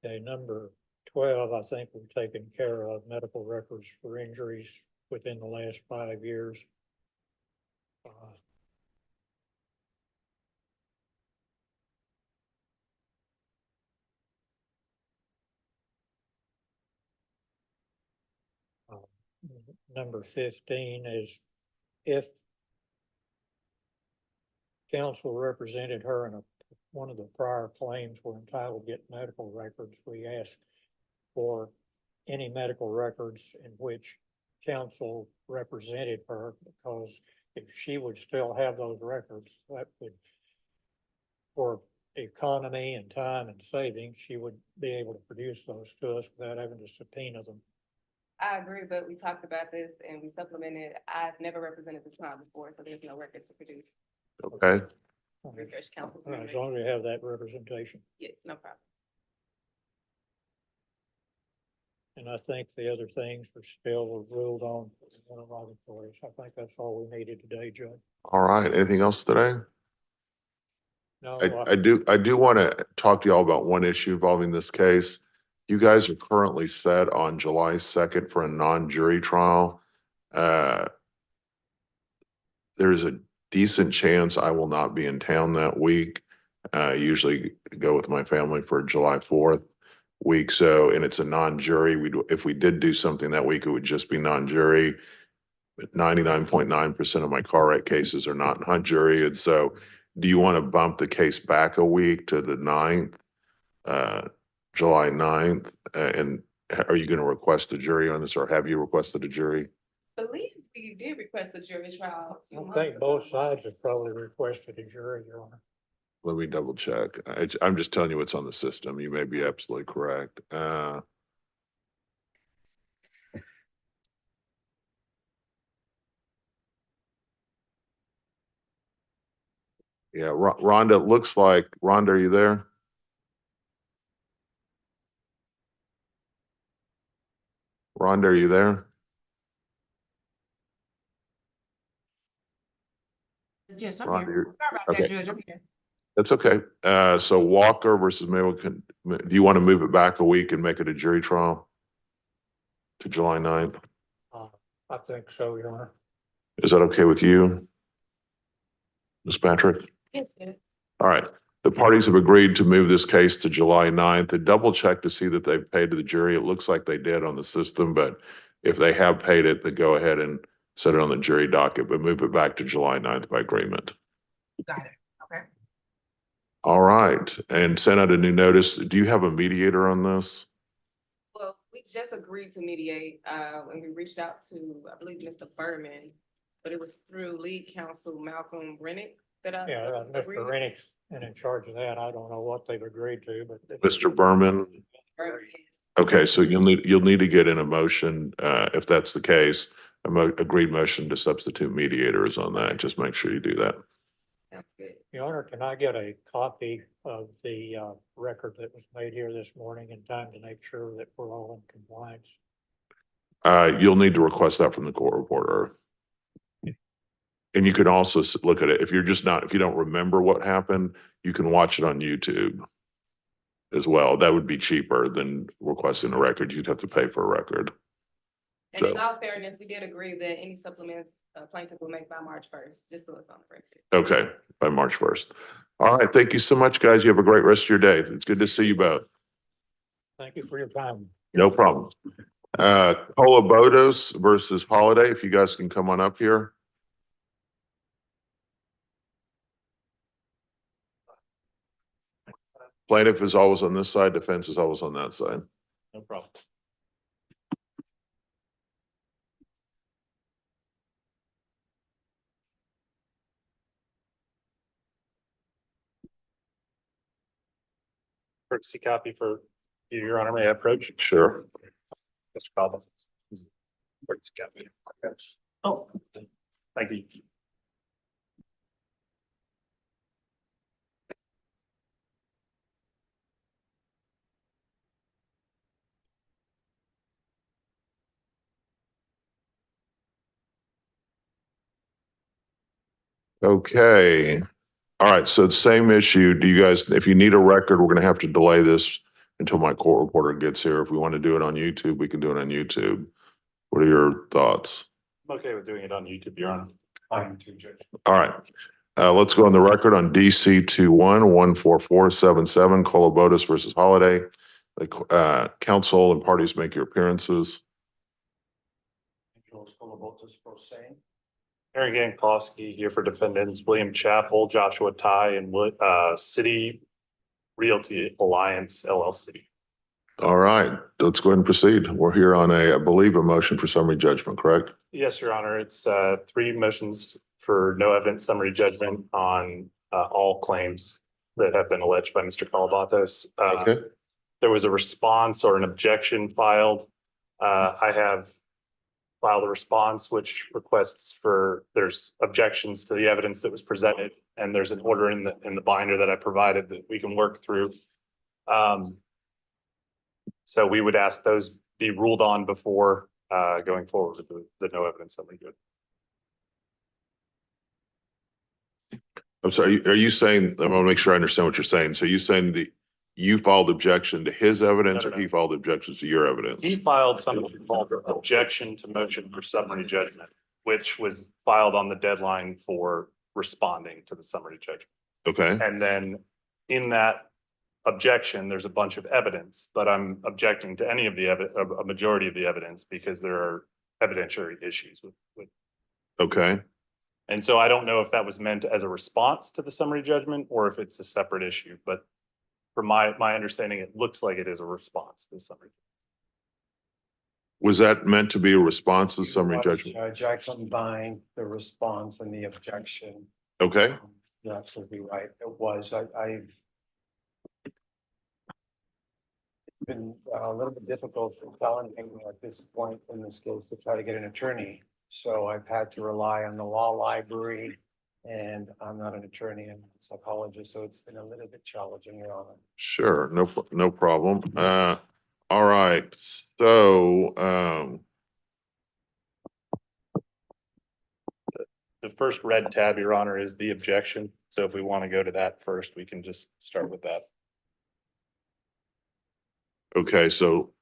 Speaker 9: Okay, number 12, I think we've taken care of medical records for injuries within the last 5 years. Number 15 is if counsel represented her in one of the prior claims were entitled to get medical records, we asked for any medical records in which counsel represented her, because if she would still have those records, that would, for economy and time and savings, she would be able to produce those to us without having to subpoena them.
Speaker 8: I agree, but we talked about this and we supplemented. I've never represented this client before, so there's no records to produce.
Speaker 2: Okay.
Speaker 8: Refresh council's
Speaker 9: As
Speaker 8: memory.
Speaker 9: long as we have that representation.
Speaker 8: Yes, no problem.
Speaker 9: And I think the other things were still ruled on in interrogatories. I think that's all we needed today, Judge.
Speaker 2: All right. Anything else today?
Speaker 9: No,
Speaker 2: I do want to talk to y'all about one issue involving this case. You guys are currently set on July 2nd for a non-jury trial. there's a decent chance I will not be in town that week. I usually go with my family for July 4th week. So, and it's a non-jury. If we did do something that week, it would just be non-jury. But 99.9% of my car wreck cases are not non-jury. And so do you want to bump the case back a week to the 9th, July 9th? And are you going to request a jury on this, or have you requested a jury?
Speaker 8: I believe we did request a jury trial. a few
Speaker 9: I
Speaker 8: months
Speaker 9: think
Speaker 8: ago.
Speaker 9: both sides have probably requested a jury, Your Honor.
Speaker 2: Let me double check. I'm just telling you what's on the system. You may be absolutely correct. Yeah, Rhonda, it looks like, Rhonda, are you there? Rhonda, are you there?
Speaker 6: Yes, I'm
Speaker 2: Rhonda,
Speaker 6: here.
Speaker 2: you're-
Speaker 6: Sorry about
Speaker 2: okay.
Speaker 6: that, Judge. I'm here.
Speaker 2: That's okay. So Walker versus Mayo, do you want to move it back a week and make it a jury trial to July 9th?
Speaker 9: I think so, Your Honor.
Speaker 2: Is that okay with you, Ms. Patrick?
Speaker 8: Yes, sir.
Speaker 2: All right. The parties have agreed to move this case to July 9th. They double check to see that they've paid to the jury. It looks like they did on the system, but if they have paid it, then go ahead and set it on the jury docket, but move it back to July 9th by agreement.
Speaker 6: Got it. Okay.
Speaker 2: All right. And send out a new notice. Do you have a mediator on this?
Speaker 8: Well, we just agreed to mediate, when we reached out to, I believe, Mr. Berman, but it was through lead counsel Malcolm Rennick that I.
Speaker 9: Yeah,
Speaker 8: agreed.
Speaker 9: Mr. Rennick's in charge of that. I don't know what they've agreed to, but.
Speaker 2: Mr. Berman?
Speaker 8: Berman is.
Speaker 2: Okay, so you'll need to get in a motion, if that's the case, agreed motion to substitute mediators on that. Just make sure you do that.
Speaker 8: Sounds good.
Speaker 9: Your Honor, can I get a copy of the record that was made here this morning in time to make sure that we're all in compliance?
Speaker 2: You'll need to request that from the court reporter. And you can also look at it. If you don't remember what happened, you can watch it on YouTube as well. That would be cheaper than requesting a record. You'd have to pay for a record.
Speaker 8: And in
Speaker 2: So-
Speaker 8: all fairness, we did agree that any supplements plaintiff will make by March 1st, just so it's on the record.
Speaker 2: Okay, by March 1st. All right, thank you so much, guys. You have a great rest of your day. It's good to see you both.
Speaker 9: Thank you for your time.
Speaker 2: No problem. Bodos versus Holiday, if you guys can come on up here. Plaintiff is always on this side, defense is always on that side.
Speaker 9: No problem.
Speaker 10: Courtesy copy for you, Your Honor. May I approach?
Speaker 2: Sure.
Speaker 10: Mr. Cobb. Courtesy copy. Oh, thank you.
Speaker 2: Okay. All right, so the same issue. Do you guys, if you need a record, we're gonna have to delay this until my court reporter gets here. If we want to do it on YouTube, we can do it on YouTube. What are your thoughts?
Speaker 10: I'm okay with doing it on YouTube, Your Honor. Fine, too, Judge.
Speaker 2: All right, let's go on the record on DC 21-14477, Colobotus versus Holiday. The counsel and parties make your appearances.
Speaker 10: Aaron Gankowski here for defendants, William Chappell, Joshua Ty, and City Realty Alliance LLC.
Speaker 2: All right, let's go ahead and proceed. We're here on I believe, a motion for summary judgment, correct?
Speaker 10: Yes, Your Honor. It's 3 motions for no evidence summary judgment on all claims that have been alleged by Mr. Calabatos.
Speaker 2: Okay,
Speaker 10: There was a response or an objection filed. I have filed a response which requests there's objections to the evidence that was presented, and there's an order in the binder that I provided that we can work through. So we would ask those be ruled on before going forward with the no evidence summary judgment.
Speaker 2: I'm sorry, are you saying, I want to make sure I understand what you're saying. So you saying you filed objection to his evidence,
Speaker 10: No,
Speaker 2: or
Speaker 10: no,
Speaker 2: he
Speaker 10: no.
Speaker 2: filed objections to your evidence?
Speaker 10: He filed something called objection to motion for summary judgment. which was filed on the deadline for responding to the summary judgment.
Speaker 2: Okay,
Speaker 10: And then in that objection, there's a bunch of evidence, but I'm objecting to any of the a majority of the evidence because there are evidentiary issues with.
Speaker 2: okay.
Speaker 10: And so I don't know if that was meant as a response to the summary judgment or if it's a separate issue, but from my understanding, it looks like it is a response to the summary.
Speaker 2: Was that meant to be a response to the summary judgment?
Speaker 11: Judge, I combined the response and the objection.
Speaker 2: Okay,
Speaker 11: You're absolutely right. It was, I've been a little bit difficult for challenging at this point in this case to try to get an attorney. So I've had to rely on the law library, and I'm not an attorney, I'm a psychologist, so it's been a little bit challenging, Your Honor.
Speaker 2: sure, no problem. All right, so,
Speaker 10: The first red tab, Your Honor, is the objection. So if we want to go to that first, we can just start with that.
Speaker 2: okay, so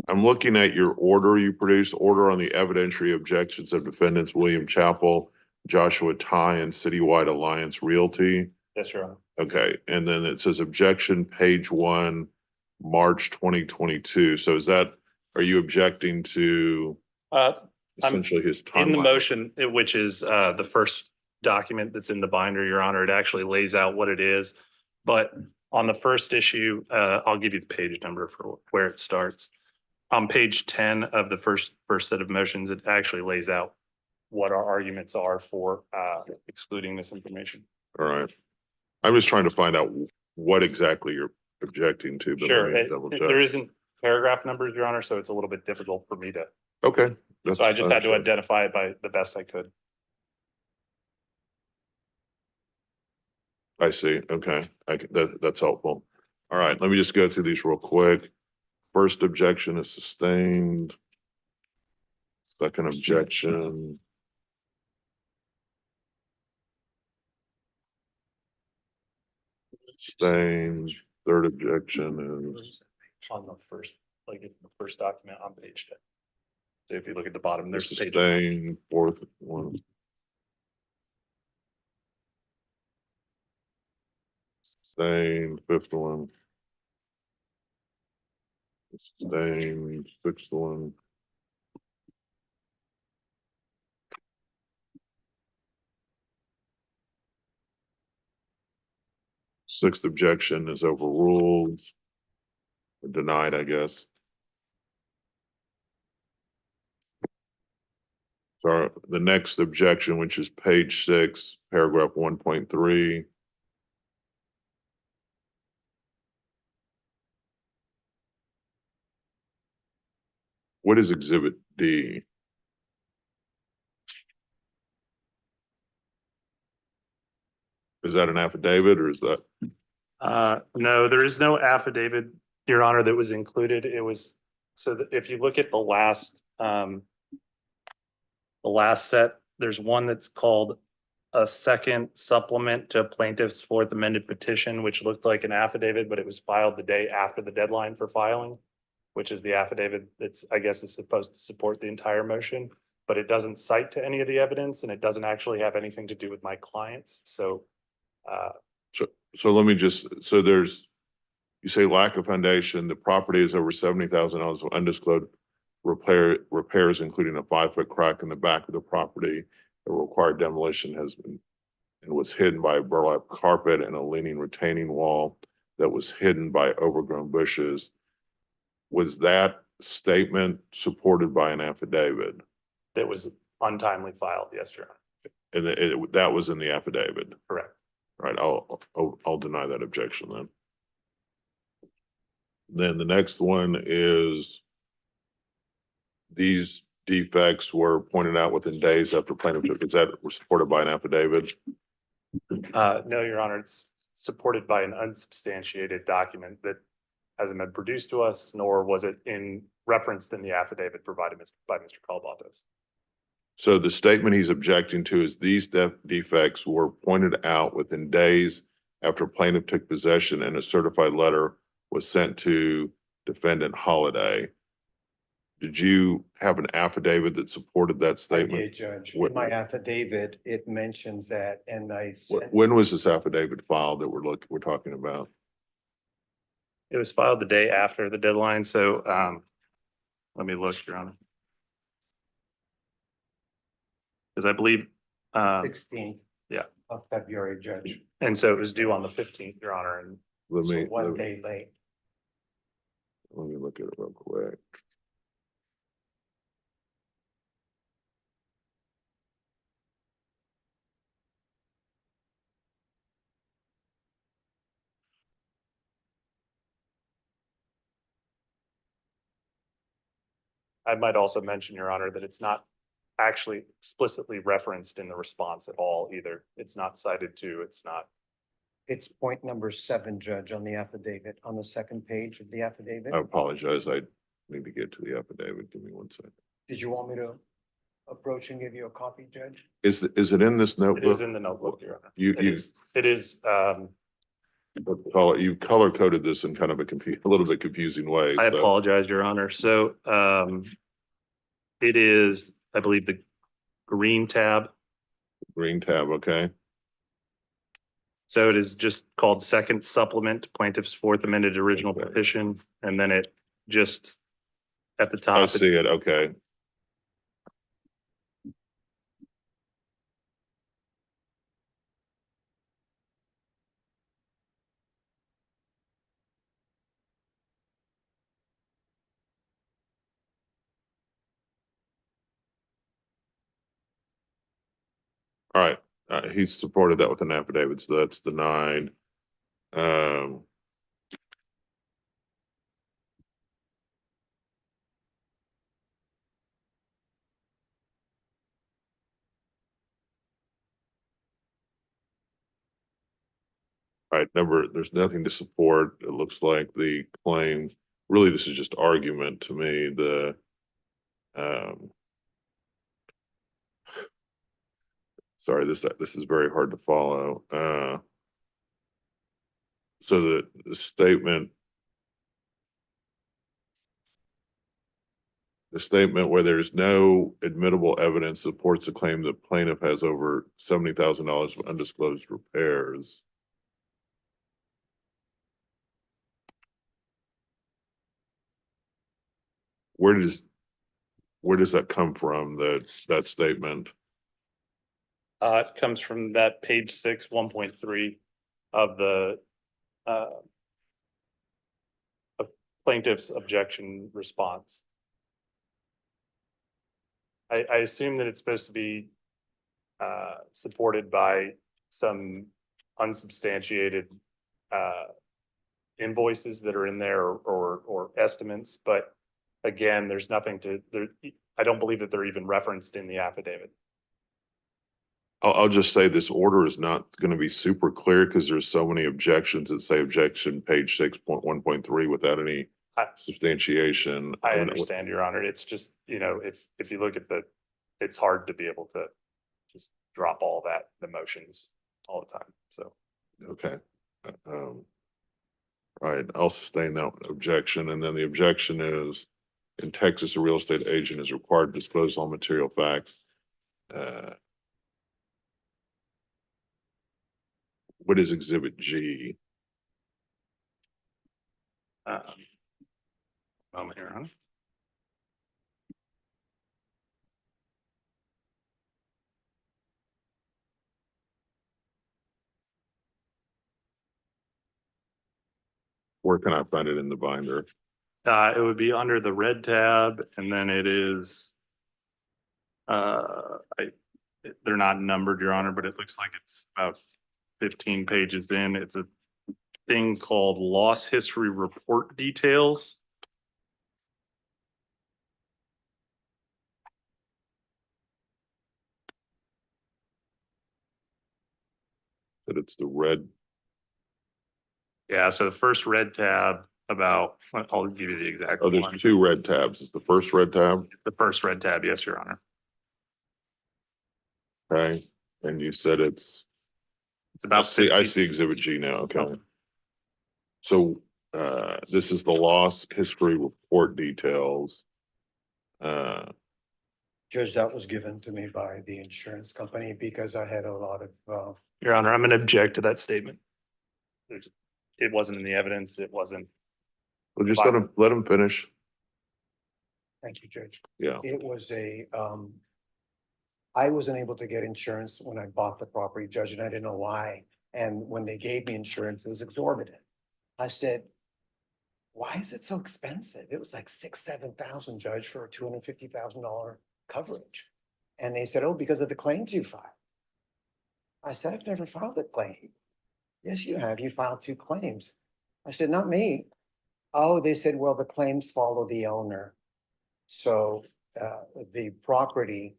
Speaker 2: I'm looking at your order you produced, order on the evidentiary objections of defendants William Chappell, Joshua Ty, and Citywide Alliance Realty.
Speaker 10: Yes, Your Honor.
Speaker 2: Okay, and then it says objection, page 1, March 2022. So is that, are you objecting to essentially his timeline?
Speaker 10: In the motion, which is the first document that's in the binder, Your Honor, it actually lays out what it is. But on the first issue, I'll give you the page number for where it starts. On page 10 of the first set of motions, it actually lays out what our arguments are for excluding this information.
Speaker 2: All right. I'm just trying to find out what exactly you're objecting to. But
Speaker 10: Sure,
Speaker 2: let me double check.
Speaker 10: there isn't paragraph numbers, Your Honor, so it's a little bit difficult for me to.
Speaker 2: Okay.
Speaker 10: So I just had to identify it by the best I could.
Speaker 2: I see. Okay. That's helpful. All right. Let me just go through these real quick. First objection is sustained. Second objection. Sustained. Third objection is
Speaker 10: On the first, like the first document on page 10. So if you look at the bottom, there's the page.
Speaker 2: sustained. Fourth one. Sustained. Fifth one. Sustained. Sixth one. Sixth objection is overruled. Or denied, I guess. So the next objection, which is page 6, paragraph 1.3. What is exhibit D? Is that an affidavit or is that?
Speaker 10: No, there is no affidavit, Your Honor, that was included. It was, so that if you look at the last set, there's one that's called a second supplement to plaintiff's fourth amended petition, which looked like an affidavit, but it was filed the day after the deadline for filing, which is the affidavit that's, I guess, is supposed to support the entire motion, but it doesn't cite to any of the evidence and it doesn't actually have anything to do with my clients. So
Speaker 2: So let me just, so there's, you say lack of foundation, the property is over $70,000 of undisclosed repairs, including a 5-foot crack in the back of the property. The required demolition has been and was hidden by a burlap carpet and a leaning retaining wall that was hidden by overgrown bushes. Was that statement supported by an affidavit?
Speaker 10: that was untimely filed, yes, Your Honor.
Speaker 2: And that was in the affidavit?
Speaker 10: Correct.
Speaker 2: Right, I'll deny that objection then. Then the next one is these defects were pointed out within days after plaintiff took, is that supported by an affidavit?
Speaker 10: No, Your Honor, it's supported by an unsubstantiated document that hasn't been produced to us, nor was it referenced in the affidavit provided by Mr. Calvatos.
Speaker 2: So the statement he's objecting to is these defects were pointed out within days after plaintiff took possession and a certified letter was sent to defendant Holiday. did you have an affidavit that supported that
Speaker 11: I
Speaker 2: statement?
Speaker 11: did, Judge.
Speaker 2: What-
Speaker 11: In my affidavit, it mentions that, and I sent.
Speaker 2: When was this affidavit filed that we're talking about?
Speaker 10: It was filed the day after the deadline, so, let me look, Your Honor. Because I believe,
Speaker 11: 16th.
Speaker 10: yeah.
Speaker 11: Of February, Judge.
Speaker 10: and so it was due on the 15th, Your Honor, and
Speaker 2: Let
Speaker 11: So
Speaker 2: me,
Speaker 11: one day late.
Speaker 2: let me look at it real quick.
Speaker 10: I might also mention, Your Honor, that it's not actually explicitly referenced in the response at all either. It's not cited to, it's not.
Speaker 11: It's point number 7, Judge, on the affidavit, on the second page of the affidavit.
Speaker 2: I apologize. I need to get to the affidavit. Give me one second.
Speaker 11: Did you want me to approach and give you a copy, Judge?
Speaker 2: Is it in this
Speaker 10: It
Speaker 2: notebook?
Speaker 10: is in the notebook, Your Honor.
Speaker 2: You-
Speaker 10: It is,
Speaker 2: You color coded this in kind of a little bit confusing way.
Speaker 10: I
Speaker 2: so-
Speaker 10: apologize, Your Honor. So, it is, I believe, the green tab.
Speaker 2: Green tab, okay?
Speaker 10: So it is just called Second Supplement Plaintiff's Fourth Amended Original
Speaker 2: Okay.
Speaker 10: Petition, and then it just at the top.
Speaker 2: I see it, okay. All right, he supported that with an affidavit, so that's the 9. All right, there's nothing to support. It looks like the claim, really, this is just argument to me, sorry, this is very hard to follow. So the statement where there's no admissible evidence supports the claim that plaintiff has over $70,000 of undisclosed repairs. Where does that come from, that statement?
Speaker 10: It comes from that page 6, 1.3 of the of plaintiff's objection response. I assume that it's supposed to be supported by some unsubstantiated invoices that are in there or estimates, but again, there's nothing I don't believe that they're even referenced in the affidavit.
Speaker 2: I'll just say this order is not going to be super clear because there's so many objections that say objection page 6.1.3 without any substantiation.
Speaker 10: I understand, Your Honor. It's just, if you look at it's hard to be able to just drop all that, the motions all the time, so.
Speaker 2: Okay. All right, I'll sustain that objection, and then the objection is, in Texas, a real estate agent is required to disclose all material facts. What is Exhibit G?
Speaker 10: Moment here, Honor.
Speaker 2: Where can I find it in the binder?
Speaker 10: It would be under the red tab, and then it is, they're not numbered, Your Honor, but it looks like it's about 15 pages in. It's a thing called Loss History Report Details.
Speaker 2: That it's the red.
Speaker 10: Yeah, so the first red tab I'll give you the exact
Speaker 2: Oh,
Speaker 10: one.
Speaker 2: there's 2 red tabs. Is the first red tab?
Speaker 10: The first red tab, yes, Your Honor.
Speaker 2: Okay, and you said it's.
Speaker 10: It's about
Speaker 2: I see Exhibit G now, okay. So, this is the loss history report details.
Speaker 11: Judge, that was given to me by the insurance company because I had a lot of,
Speaker 10: Your Honor, I'm gonna object to that statement. It wasn't in the evidence, it wasn't.
Speaker 2: Well, just let him finish.
Speaker 11: thank you, Judge.
Speaker 2: Yeah.
Speaker 11: It was I wasn't able to get insurance when I bought the property, Judge, and I didn't know why. And when they gave me insurance, it was exorbitant. I said, why is it so expensive? It was like $6,000-7,000, Judge, for a $250,000 coverage. And they said, oh, because of the claims you filed. I said, I've never filed a claim. Yes, you have. You filed 2 claims. I said, not me. Oh, they said, well, the claims follow the owner. So the property,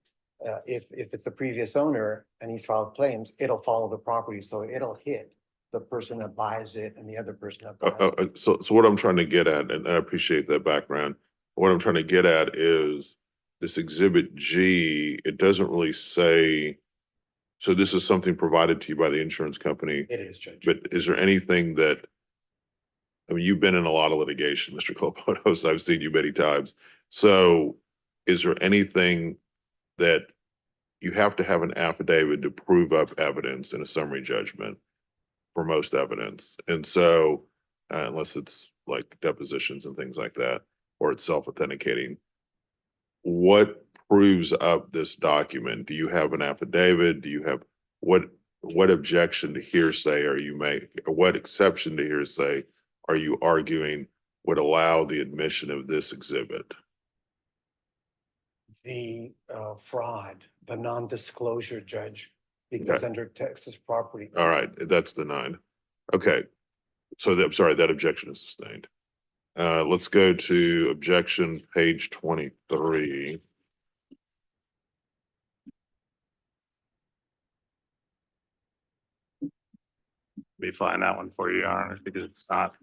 Speaker 11: if it's the previous owner and he's filed claims, it'll follow the property. So it'll hit the person that buys it and the other person that buys it.
Speaker 2: So what I'm trying to get at, and I appreciate that background. What I'm trying to get at is this exhibit G, it doesn't really say. So this is something provided to you by the insurance company.
Speaker 11: It is, Judge.
Speaker 2: But is there anything that, I mean, you've been in a lot of litigation, Mr. Klopotos, I've seen you many times. So is there anything that you have to have an affidavit to prove up evidence in a summary judgment for most evidence? And so, unless it's like depositions and things like that, or it's self-authenticating, what proves up this document? Do you have an affidavit? Do you have, what objection to hearsay are you making? What exception to hearsay are you arguing would allow the admission of this exhibit?
Speaker 11: The fraud, the non-disclosure, Judge, because
Speaker 2: Okay.
Speaker 11: under Texas property.
Speaker 2: All right, that's denied. Okay. So I'm sorry, that objection is sustained. Let's go to objection page 23.
Speaker 10: Let me find that one for you, Your Honor, because it's not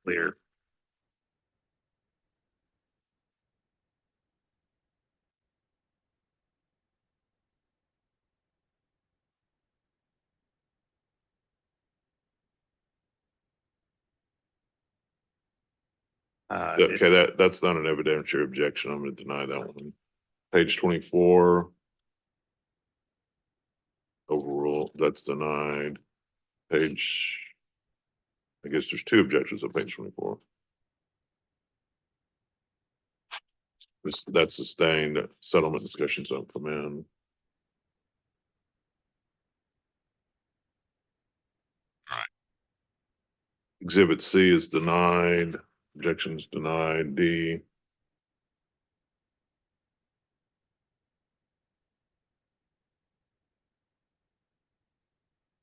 Speaker 10: clear.
Speaker 2: Okay, that's not an evidentiary objection. I'm going to deny that one. Page 24. Overrule, that's denied. Page, I guess there's 2 objections on page 24. That's sustained. Settlement discussions don't come in. All right. Exhibit C is denied. Objections denied. D.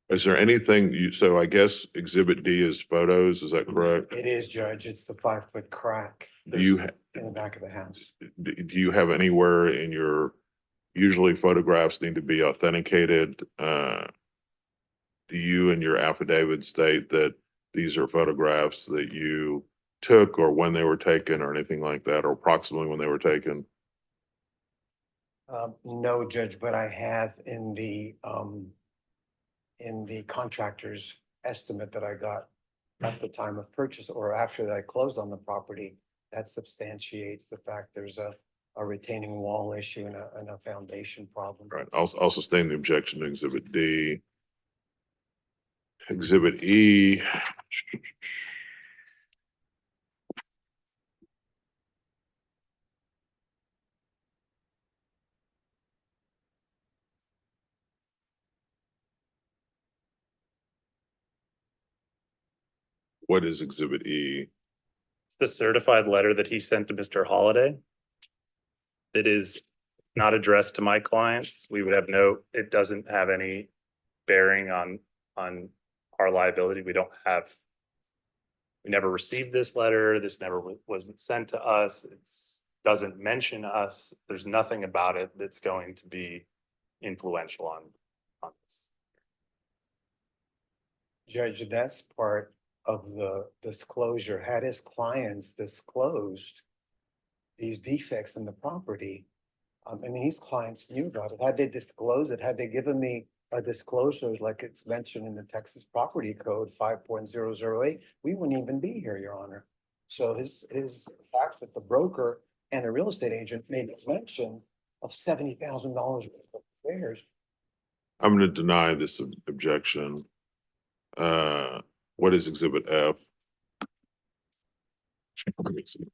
Speaker 2: Is there anything so I guess exhibit D is photos, is that correct?
Speaker 11: It is, Judge. It's the 5-foot crack
Speaker 2: Do you,
Speaker 11: in the back of the house.
Speaker 2: do you have anywhere in your, usually photographs need to be authenticated? Do you in your affidavit state that these are photographs that you took or when they were taken or anything like that, or approximately when they were taken?
Speaker 11: No, Judge, but I have in the contractor's estimate that I got at the time of purchase or after that I closed on the property, that substantiates the fact there's a retaining wall issue and a foundation problem.
Speaker 2: Right, I'll sustain the objection to exhibit D. Exhibit E. What is exhibit E?
Speaker 10: It's the certified letter that he sent to Mr. Holliday. It is not addressed to my clients. We would have it doesn't have any bearing on our liability. We never received this letter. This never wasn't sent to us. It's doesn't mention us. There's nothing about it that's going to be influential on this.
Speaker 11: Judge, that's part of the disclosure. Had his clients disclosed these defects in the property, I mean, his clients knew about it. Had they disclosed it, had they given me a disclosure like it's mentioned in the Texas Property Code 5.008, we wouldn't even be here, Your Honor. So his fact that the broker And the real estate agent made mention of $70,000 worth of repairs.
Speaker 2: I'm gonna deny this objection. What is exhibit F? Let me see.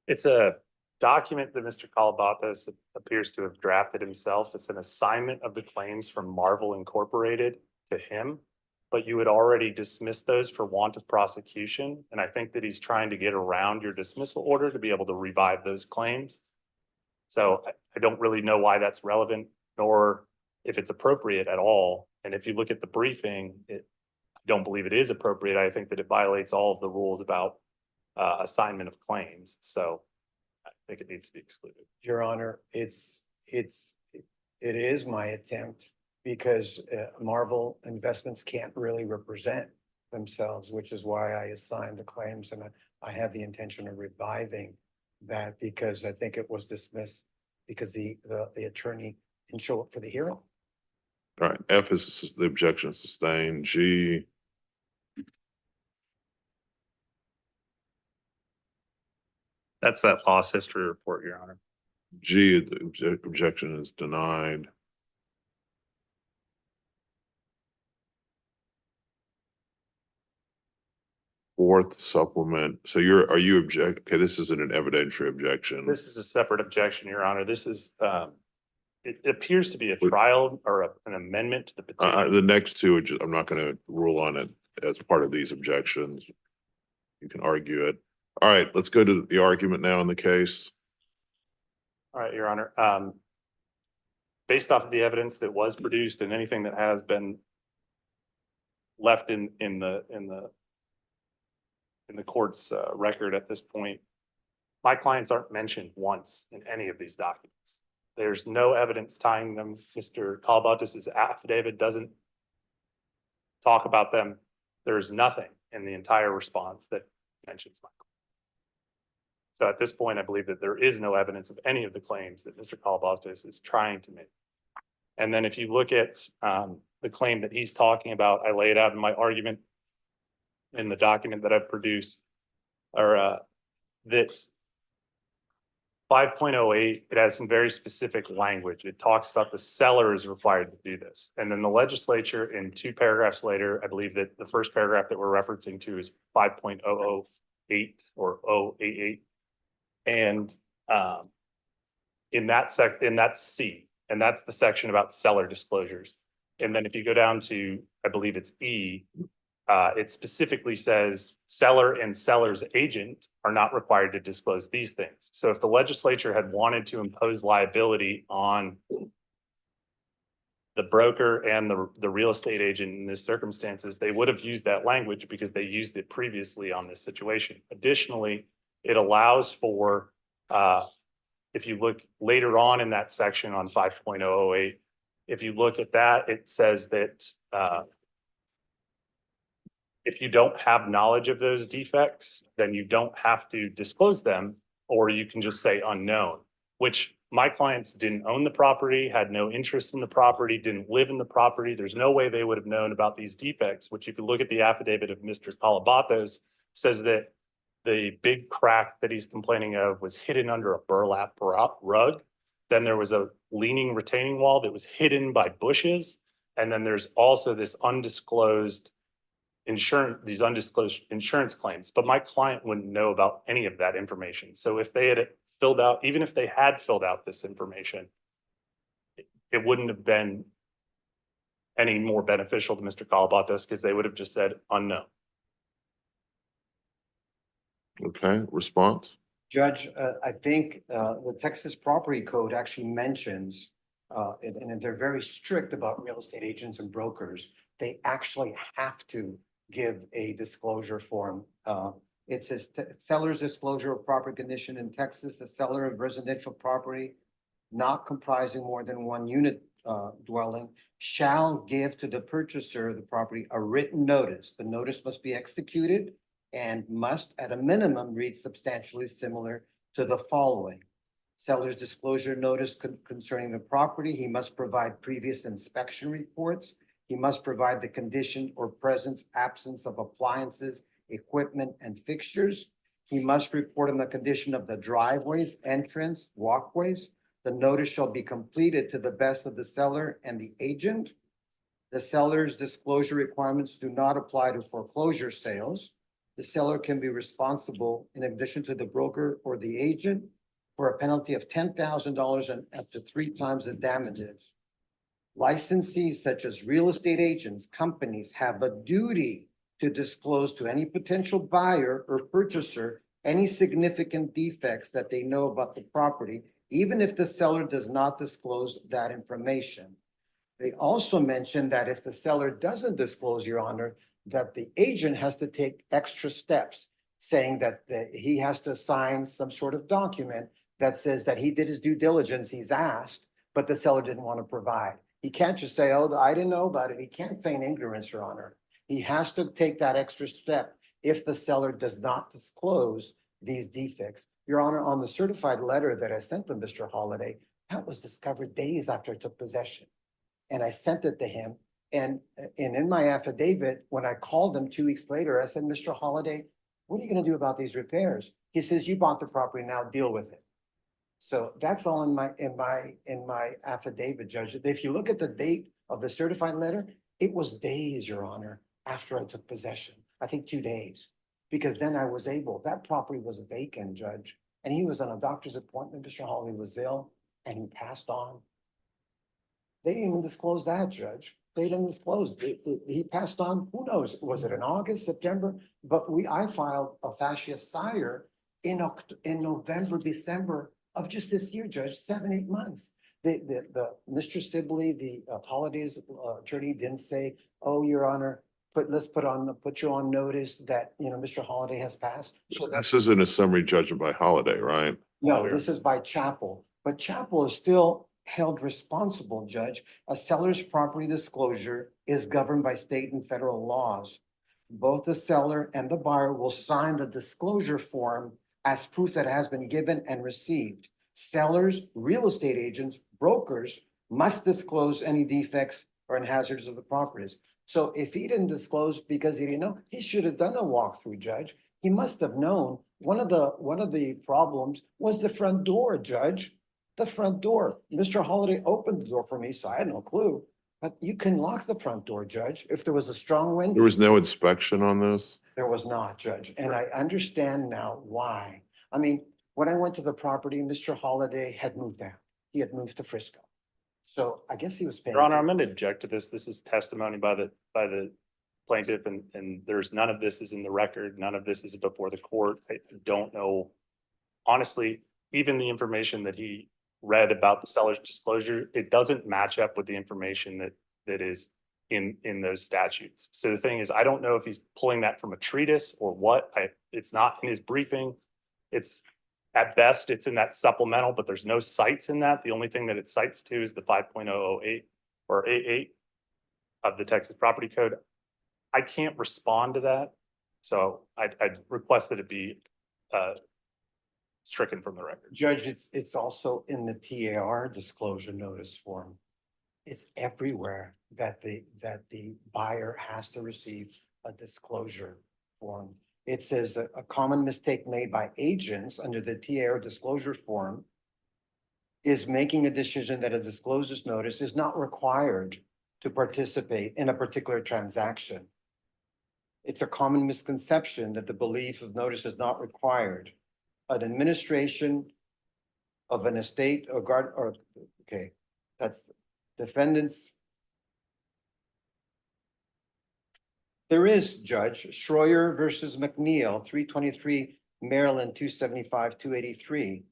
Speaker 10: It's a document that Mr. Calabatos appears to have drafted himself. It's an assignment of the claims from Marvel Incorporated to him. But you had already dismissed those for want of prosecution. And I think that he's trying to get around your dismissal order to be able to revive those claims. So I don't really know why that's relevant, nor if it's appropriate at all. And if you look at the briefing, I don't believe it is appropriate. I think that it violates all of the rules about assignment of claims. So I think it needs to be excluded.
Speaker 11: Your Honor, it is my attempt because Marvel Investments can't really represent themselves, which is why I assigned the claims, and I have the intention of reviving that because I think it was dismissed because the attorney didn't show up for the hearing.
Speaker 2: All right, F is the objection sustained. G.
Speaker 10: That's that loss history report, Your Honor.
Speaker 2: G, the objection is denied. Fourth supplement. So are you okay, this isn't an evidentiary objection.
Speaker 10: This is a separate objection, Your Honor. This is, it appears to be a trial or an amendment to the petition.
Speaker 2: The next two, I'm not gonna rule on it as part of these objections. You can argue it. All right, let's go to the argument now in the case.
Speaker 10: All right, Your Honor. Based off of the evidence that was produced and anything that has been left in the court's record at this point, my clients aren't mentioned once in any of these documents. There's no evidence tying them. Mr. Calabatos' affidavit doesn't talk about them. There's nothing in the entire response that mentions my client. So at this point, I believe that there is no evidence of any of the claims that Mr. Calabatos is trying to make. And then if you look at the claim that he's talking about, I lay it out in my argument in the document that I've produced, or that 5.08, it has some very specific language. It talks about the seller is required to do this. And then the legislature in 2 paragraphs later, I believe that the first paragraph that we're referencing to is 5.008 or 088. And in that C, and that's the section about seller disclosures. And then if you go down to, I believe it's E, it specifically says seller and seller's agent are not required to disclose these things. So if the legislature had wanted to impose liability on the broker and the real estate agent in this circumstances, they would have used that language because they used it previously on this situation. Additionally, it allows for, if you look later on in that section on 5.008, if you look at that, it says that if you don't have knowledge of those defects, then you don't have to disclose them, or you can just say unknown, which my clients didn't own the property, had no interest in the property, didn't live in the property. There's no way they would have known about these defects, which if you look at the affidavit of Mr. Calabatos, says that the big crack that he's complaining of was hidden under a burlap rug. Then there was a leaning retaining wall that was hidden by bushes. And then there's also this undisclosed insurance claims, but my client wouldn't know about any of that information. So if they had filled out, even if they had filled out this information, it wouldn't have been any more beneficial to Mr. Calabatos because they would have just said unknown.
Speaker 2: Okay, response?
Speaker 11: Judge, I think the Texas Property Code actually mentions, and they're very strict about real estate agents and brokers. They actually have to give a disclosure form. It says seller's disclosure of property condition in Texas, the seller of residential property not comprising more than one unit dwelling shall give to the purchaser of the property a written notice. The notice must be executed and must at a minimum read substantially similar to the following. Seller's disclosure notice concerning the property. He must provide previous inspection reports. He must provide the condition or presence, absence of appliances equipment, and fixtures. He must report on the condition of the driveways, entrance, walkways. The notice shall be completed to the best of the seller and the agent. The seller's disclosure requirements do not apply to foreclosure sales. The seller can be responsible, in addition to the broker or the agent, for a penalty of $10,000 and up to 3 times the damages. Licensees such as real estate agents, companies have a duty to disclose to any potential buyer or purchaser any significant defects that they know about the property, even if the seller does not disclose that information. They also mentioned that if the seller doesn't disclose, Your Honor, that the agent has to take extra steps, saying that he has to sign some sort of document that says that he did his due diligence, he's asked, but the seller didn't want to provide. He can't just say, oh, I didn't know about it. He can't feign ignorance, Your Honor. He has to take that extra step if the seller does not disclose these defects. Your Honor, on the certified letter that I sent to Mr. Holliday, that was discovered days after I took possession. And I sent it to him. And in my affidavit, when I called him 2 weeks later, I said, Mr. Holliday, what are you going to do about these repairs? He says, you bought the property, now deal with it. So that's all in my affidavit, Judge. If you look at the date of the certified letter, it was days, Your Honor, after I took possession. I think 2 days, because then I was able, that property was vacant, Judge. And he was on a doctor's appointment. Mr. Holliday was ill and he passed on. They didn't even disclose that, Judge. They didn't disclose. He passed on, who knows, was it in August, September? But I filed a fascia sire in November, December of just this year, Judge, 7, 8 months. Mr. Sibley, the Holliday's attorney, didn't say, oh, Your Honor, let's put you on notice that, Mr. Holliday has passed. So
Speaker 2: This isn't a summary judgment by Holiday, right?
Speaker 11: no, this is by Chappell, but Chappell is still held responsible, Judge. A seller's property disclosure is governed by state and federal laws. Both the seller and the buyer will sign the disclosure form as proof that it has been given and received. Sellers, real estate agents, brokers must disclose any defects or hazards of the properties. So if he didn't disclose because he didn't know, he should have done a walkthrough, Judge. He must have known. One of the problems was the front door, Judge. The front door. Mr. Holliday opened the door for me, so I had no clue. But you can lock the front door, Judge, if there was a strong wind.
Speaker 2: There was no inspection on this?
Speaker 11: There was not, Judge, and I understand now why. I mean, when I went to the property, Mr. Holliday had moved out. He had moved to Frisco. So I guess he was paying.
Speaker 10: Your Honor, I'm going to object to this. This is testimony by the plaintiff, and there's none of this is in the record. None of this is before the court. I don't know. Honestly, even the information that he read about the seller's disclosure, it doesn't match up with the information that is in those statutes. So the thing is, I don't know if he's pulling that from a treatise or what. It's not in his briefing. It's at best, it's in that supplemental, but there's no cites in that. The only thing that it cites to is the 5.008 or 88 of the Texas Property Code. I can't respond to that. So I'd request that it be stricken from the record.
Speaker 11: Judge, it's also in the TAR disclosure notice form. It's everywhere that the buyer has to receive a disclosure form. It says that a common mistake made by agents under the TAR disclosure form is making a decision that a disclosure notice is not required to participate in a particular transaction. It's a common misconception that the belief of notice is not required. An administration of an estate or guard or okay, that's defendants. There is, Judge, Schroyer versus McNeil, 323 Maryland 275-283.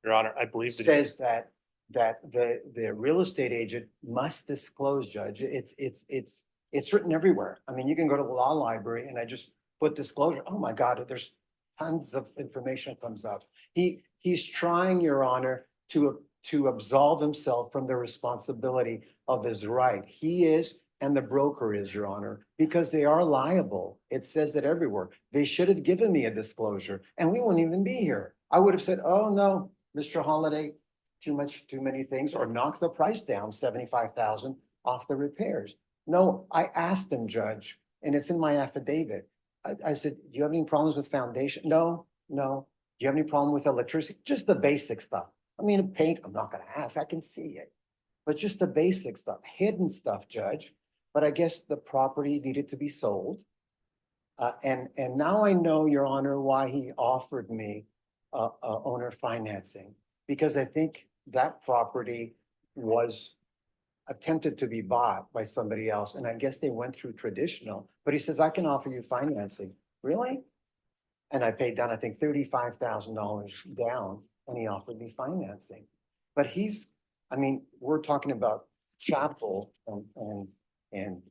Speaker 10: Your Honor, I believe
Speaker 11: Says that the real estate agent must disclose, Judge. It's written everywhere. I mean, you can go to the law library and I just put disclosure. Oh my God, there's tons of information comes up. He's trying, Your Honor, to absolve himself from the responsibility of his right. He is, and the broker is, Your Honor, because they are liable. It says that everywhere. They should have given me a disclosure and we wouldn't even be here. I would have said, oh no, Mr. Holliday, too many things, or knock the price down 75,000 off the repairs. No, I asked him, Judge, and it's in my affidavit. I said, do you have any problems with foundation? No, no. Do you have any problem with electricity? Just the basic stuff. I mean, paint, I'm not gonna ask, I can see it. But just the basic stuff, hidden stuff, Judge. But I guess the property needed to be sold. And now I know, Your Honor, why he offered me owner financing. Because I think that property was attempted to be bought by somebody else, and I guess they went through traditional, but he says, I can offer you financing. Really? And I paid down, I think, $35,000 down, and he offered me financing. But I mean, we're talking about Chapel and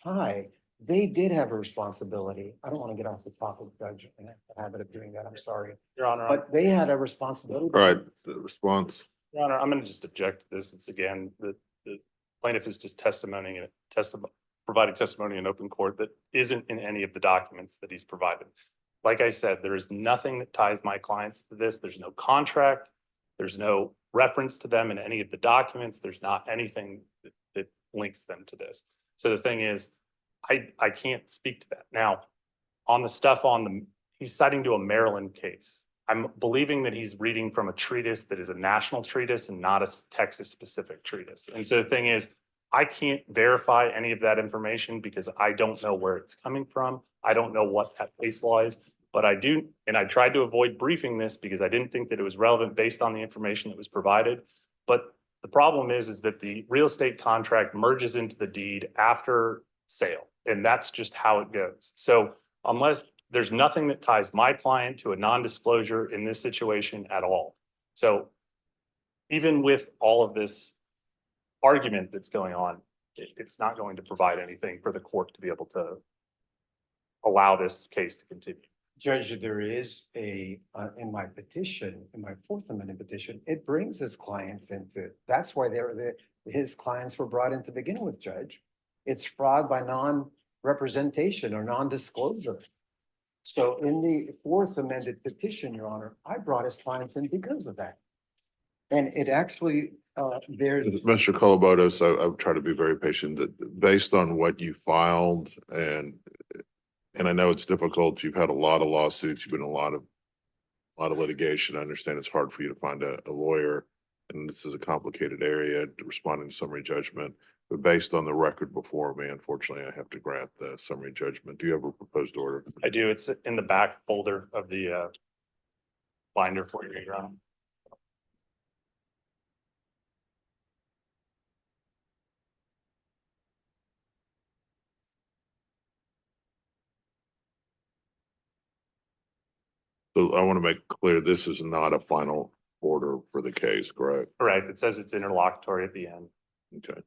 Speaker 11: Ty. They did have a responsibility. I don't want to get off the topic, Judge, and I have a habit of doing that. I'm sorry.
Speaker 10: Your Honor,
Speaker 11: But they had a responsibility.
Speaker 2: All right, the response.
Speaker 10: Your Honor, I'm gonna just object to this. It's again, the plaintiff is just providing testimony in open court that isn't in any of the documents that he's provided. Like I said, there is nothing that ties my clients to this. There's no contract. There's no reference to them in any of the documents. There's not anything that links them to this. So the thing is, I can't speak to that. Now, on the stuff he's citing to a Maryland case. I'm believing that he's reading from a treatise that is a national treatise and not a Texas specific treatise. And so the thing is, I can't verify any of that information because I don't know where it's coming from. I don't know what that case law is, but I do. And I tried to avoid briefing this because I didn't think that it was relevant based on the information that was provided. But the problem is that the real estate contract merges into the deed after sale. And that's just how it goes. So unless there's nothing that ties my client to a non-disclosure in this situation at all. So even with all of this argument that's going on, it's not going to provide anything for the court to be able to allow this case to continue.
Speaker 11: Judge, there is in my petition, in my Fourth Amendment petition, it brings his clients into it. That's why his clients were brought in to begin with, Judge. It's fraud by non-representation or non-disclosure. So in the Fourth Amended petition, Your Honor, I brought his clients in because of that. And it actually, there's.
Speaker 2: Mr. Colabotos, I've tried to be very patient, that based on what you filed and I know it's difficult. You've had a lot of lawsuits. You've been in a lot of litigation. I understand it's hard for you to find a lawyer, and this is a complicated area responding to summary judgment. But based on the record before me, unfortunately, I have to grant the summary judgment. Do you have a proposed order?
Speaker 10: I do. It's in the back folder of the binder for you, Your Honor.
Speaker 2: So I want to make clear, this is not a final order for the case, correct?
Speaker 10: Correct. It says it's interlocutory at the end.
Speaker 2: Okay.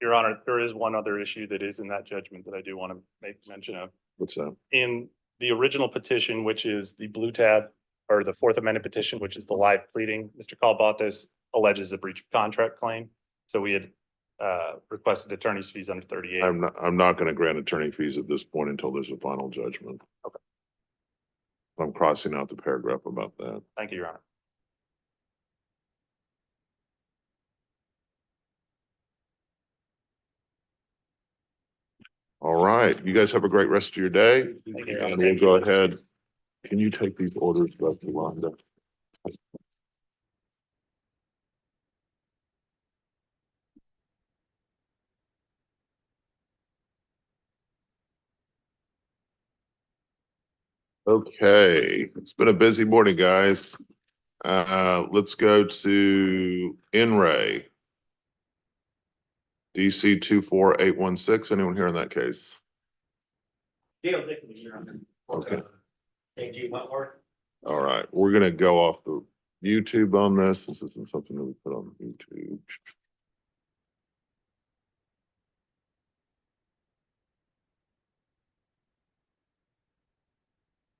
Speaker 10: Your Honor, there is one other issue that is in that judgment that I do want to make mention of.
Speaker 2: What's that?
Speaker 10: In the original petition, which is the blue tab, or the Fourth Amendment petition, which is the live pleading, Mr. Colabotos alleges a breach of contract claim. So we had requested attorney's fees under 38.
Speaker 2: I'm not going to grant attorney fees at this point until there's a final judgment.
Speaker 10: Okay.
Speaker 2: I'm crossing out the paragraph about that.
Speaker 10: Thank you, Your Honor.
Speaker 2: All right. You guys have a great rest of your day.
Speaker 10: Thank you.
Speaker 2: And we'll go ahead. Can you take these orders back to Rhonda? Okay, it's been a busy morning, guys. Let's go to NRA. DC 24816. Anyone here in that case? Okay.
Speaker 12: AG Wentworth.
Speaker 2: All right, we're gonna go off the YouTube on this. This isn't something that we put on YouTube.